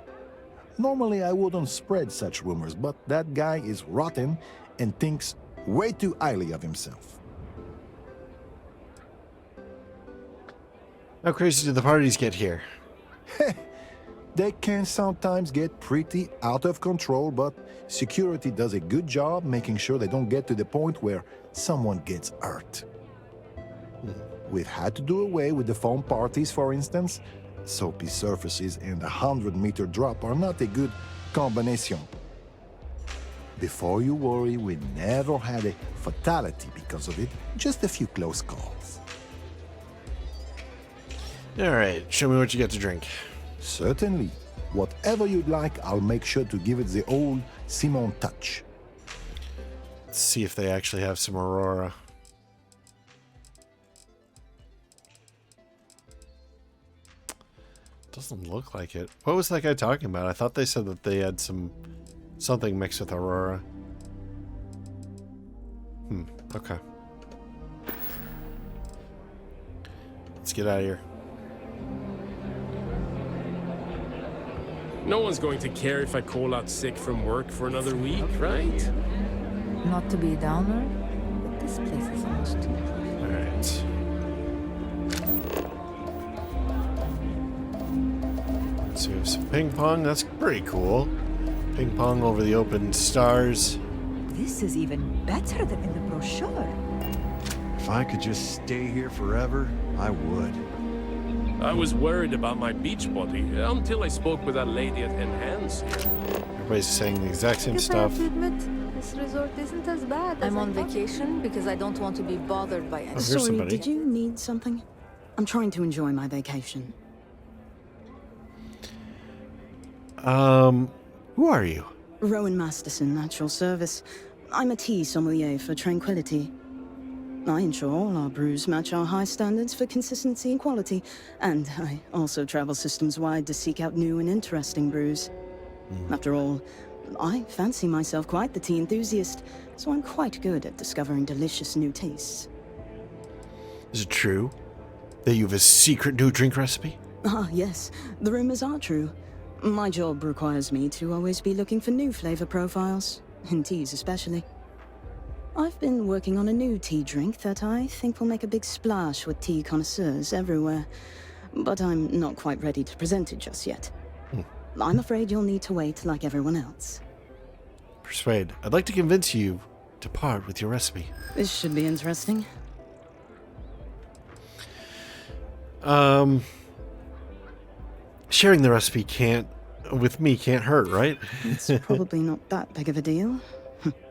Normally, I wouldn't spread such rumors, but that guy is rotten and thinks way too highly of himself. How crazy do the parties get here? They can sometimes get pretty out of control, but security does a good job making sure they don't get to the point where someone gets hurt. We've had to do away with the foam parties, for instance. Soapy surfaces and a 100-meter drop are not a good combination. Before you worry, we never had a fatality because of it, just a few close calls. All right, show me what you got to drink. Certainly. Whatever you'd like, I'll make sure to give it the old Simon touch. Let's see if they actually have some Aurora. Doesn't look like it. What was that guy talking about? I thought they said that they had something mixed with Aurora. Okay. Let's get out of here. No one's going to care if I call out sick from work for another week, right? Not to be a downer, but this place is almost too. All right. So we have some ping pong. That's pretty cool. Ping pong over the open stars. This is even better than in the brochure. If I could just stay here forever, I would. I was worried about my beach body until I spoke with that lady at Enhance here. Everybody's saying the exact same Guess stuff. I have to admit, this resort isn't as bad. I'm on vacation because I don't want to be bothered by anything. Sorry, somebody. Did you need something? I'm trying to enjoy my vacation. Who are you? Rowan Masterson, Natural Service. I'm a tea sommelier for Tranquility. I ensure all our brews match our high standards for consistency and quality, and I also travel systems-wide to seek out new and interesting brews. After all, I fancy myself quite the tea enthusiast, so I'm quite good at discovering delicious new tastes. Is it true that you have a secret new drink recipe? Ah, yes. The rumors are true. My job requires me to always be looking for new flavor profiles, in teas especially. I've been working on a new tea drink that I think will make a big splash with tea connoisseurs everywhere, but I'm not quite ready to present it just yet. I'm afraid you'll need to wait like everyone else. Persuade. I'd like to convince you to part with your recipe. This should be interesting. Sharing the recipe with me can't hurt, right? It's probably not that big of a deal,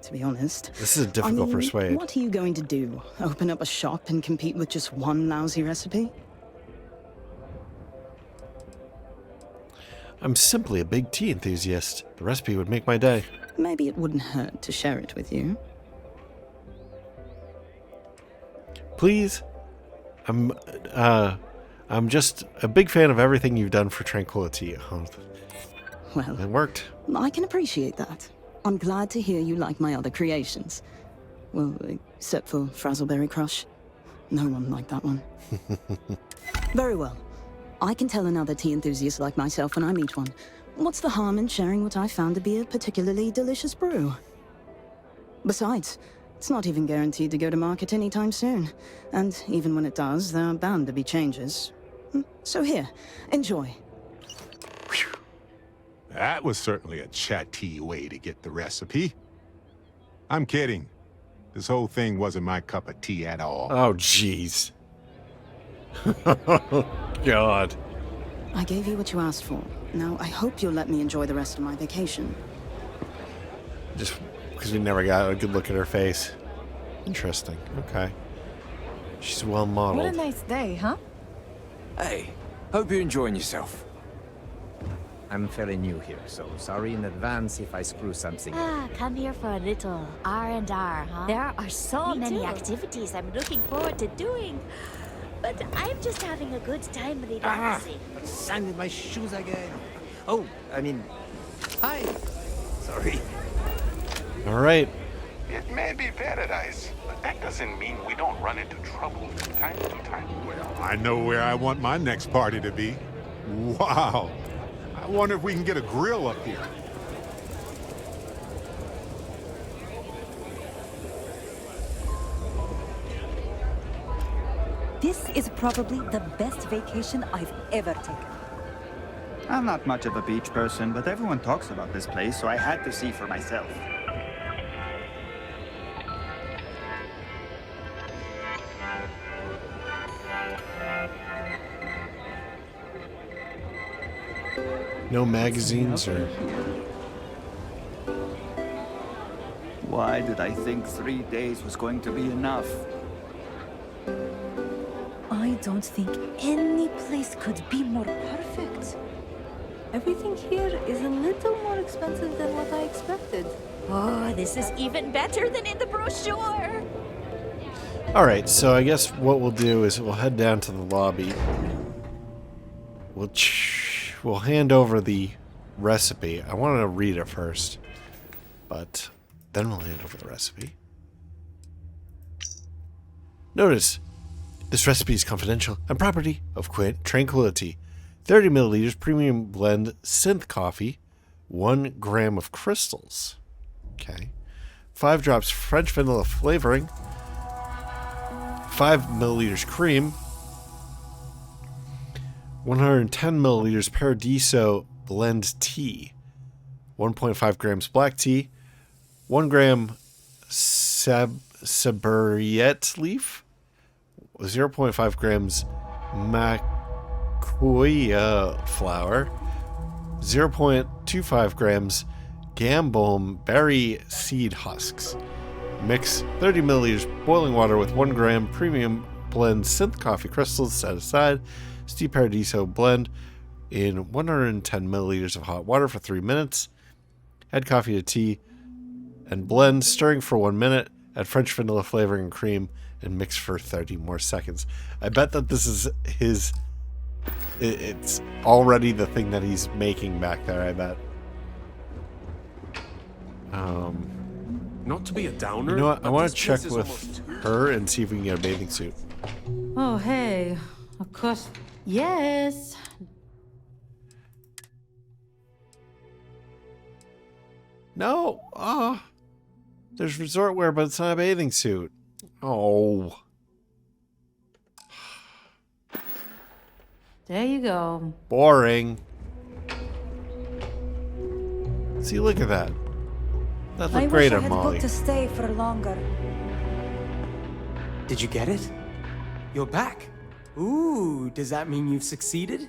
to be honest. This is a difficult persuade. What are you going to do? Open up a shop and compete with just one lousy recipe? I'm simply a big tea enthusiast. The recipe would make my day. Maybe it wouldn't hurt to share it with you. Please? I'm just a big fan of everything you've done for Tranquility. Well, it worked. I can appreciate that. I'm glad to hear you like my other creations. Well, except for Frazzleberry Crush. No one liked that one. Very well. I can tell another tea enthusiast like myself when I meet one. What's the harm in sharing what I found to be a particularly delicious brew? Besides, it's not even guaranteed to go to market anytime soon. And even when it does, there are bound to be changes. So here, enjoy. That was certainly a chatty way to get the recipe. I'm kidding. This whole thing wasn't my cup of tea at all. Oh, jeez. God. I gave you what you asked for. Now, I hope you'll let me enjoy the rest of my vacation. Just because we never got a good look at her face. Interesting. Okay. She's well modeled. What a nice day, huh? Hey, hope you're enjoying yourself. I'm fairly new here, so sorry in advance if I screw something up. Come here for a little R&R, huh? There are so many activities I'm looking forward to doing. But I'm just having a good time relaxing. Sand in my shoes again. Oh, I mean, hi. Sorry. All right. It may be paradise, but that doesn't mean we don't run into trouble from time to time. Well, I know where I want my next party to be. Wow. I wonder if we can get a grill up here. This is probably the best vacation I've ever taken. I'm not much of a beach person, but everyone talks about this place, so I had to see for myself. No magazines or... Why did I think 3 days was going to be enough? I don't think any place could be more perfect. Everything here is a little more expensive than what I expected. Oh, this is even better than in the brochure. All right, so I guess what we'll do is we'll head down to the lobby. We'll hand over the recipe. I wanted to read it first, but then we'll hand over the recipe. Notice, this recipe is confidential and property of Tranquility. 30 milliliters premium blend synth coffee, 1 gram of crystals. Okay. 5 drops French vanilla flavoring, 5 milliliters cream, 110 milliliters Paradiso blend tea, 1.5 grams black tea, 1 gram saburiet leaf, 0.5 grams macoya flour, 0.25 grams gambome berry seed husks. Mix 30 milliliters boiling water with 1 gram premium blend synth coffee crystals, set aside. Steep Paradiso blend in 110 milliliters of hot water for 3 minutes. Add coffee to tea and blend, stirring for 1 minute. Add French vanilla flavoring and cream and mix for 30 more seconds. I bet that this is his... It's already the thing that he's making back there, I bet. Not to be a downer. You know what? I want to check with her and see if we can get a bathing suit. Oh, hey. Of course. Yes. No. There's resort wear, but it's not a bathing suit. Oh. There you go. Boring. See, look at that. That looked great on Molly. I wish I had booked to stay for longer. Did you get it? You're back. Ooh, does that mean you've succeeded?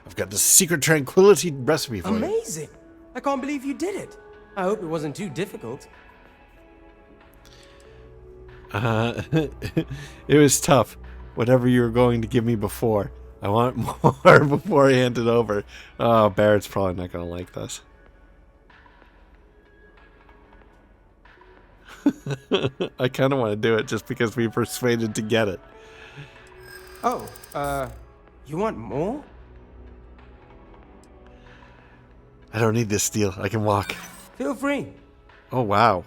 I've got the secret tranquility recipe for you. Amazing. I can't believe you did it. I hope it wasn't too difficult. It was tough. Whatever you were going to give me before. I want more before I hand it over. Oh, Barrett's probably not going to like this. I kind of want to do it just because we persuaded to get it. Oh, you want more? I don't need this deal. I can walk. Feel free. Oh, wow.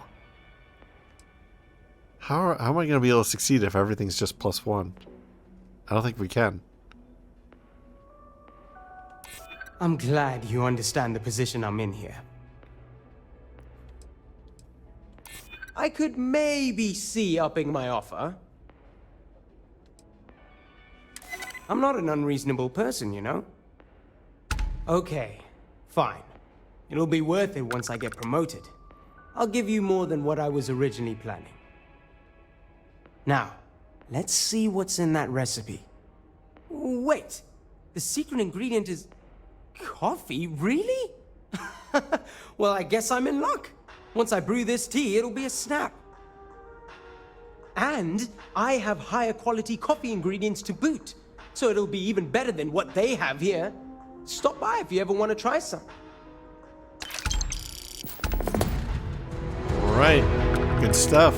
How am I going to be able to succeed if everything's just +1? I don't think we can. I'm glad you understand the position I'm in here. I could maybe see upping my offer. I'm not an unreasonable person, you know? Okay, fine. It'll be worth it once I get promoted. I'll give you more than what I was originally planning. Now, let's see what's in that recipe. Wait, the secret ingredient is coffee? Really? Well, I guess I'm in luck. Once I brew this tea, it'll be a snap. And I have higher quality coffee ingredients to boot, so it'll be even better than what they have here. Stop by if you ever want to try some. All right, good stuff.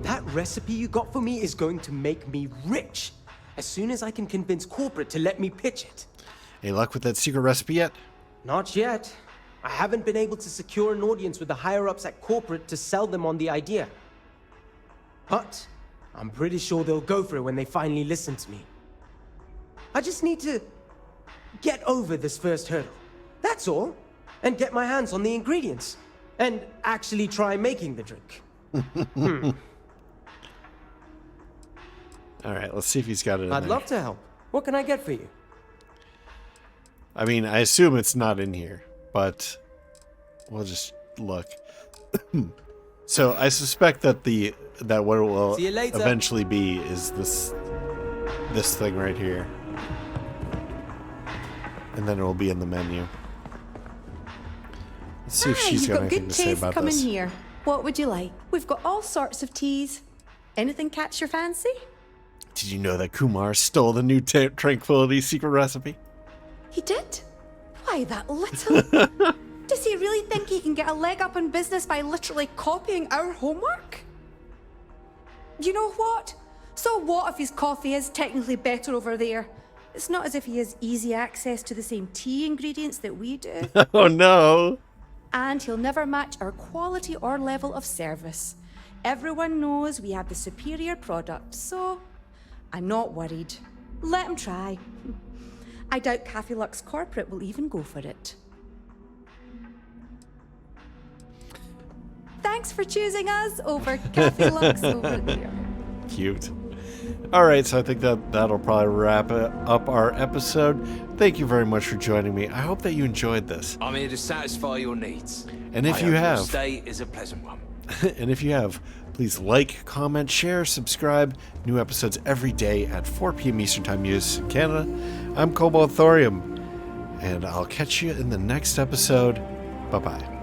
That recipe you got for me is going to make me rich. As soon as I can convince corporate to let me pitch it. Any luck with that secret recipe yet? Not yet. I haven't been able to secure an audience with the higher-ups at corporate to sell them on the idea. But I'm pretty sure they'll go for it when they finally listen to me. I just need to get over this first hurdle. That's all. And get my hands on the ingredients. And actually try making the drink. All right, let's see if he's got it in I'd there. love to help. What can I get for you? I mean, I assume it's not in here, but we'll just look. So I suspect that what it will See you later. eventually be is this thing right here, and then it will be in the menu. Let's see if she's you've got got anything good to say taste about coming this. here. What would you like? We've got all sorts of teas. Anything catch your fancy? Did you know that Kumar stole the new Tranquility secret recipe? He did? Why, that little... Does he really think he can get a leg up in business by literally copying our homework? You know what? So what if his coffee is technically better over there? It's not as if he has easy access to the same tea ingredients that we do. Oh no! And he'll never match our quality or level of service. Everyone knows we have the superior product, so I'm not worried. Let him try. I doubt Cafe Lux Corporate will even go for it. Thanks for choosing us over Cafe Lux over there. Cute. All right, so I think that'll probably wrap up our episode. Thank you very much for joining me. I hope that you enjoyed this. I'm here to satisfy your needs. And if I you hope have, your stay is a pleasant one. and if you have, please like, comment, share, subscribe. New episodes every day at 4 p.m. Eastern Time US in Canada. I'm Cobalt Thorium, and I'll catch you in the next episode. Bye-bye.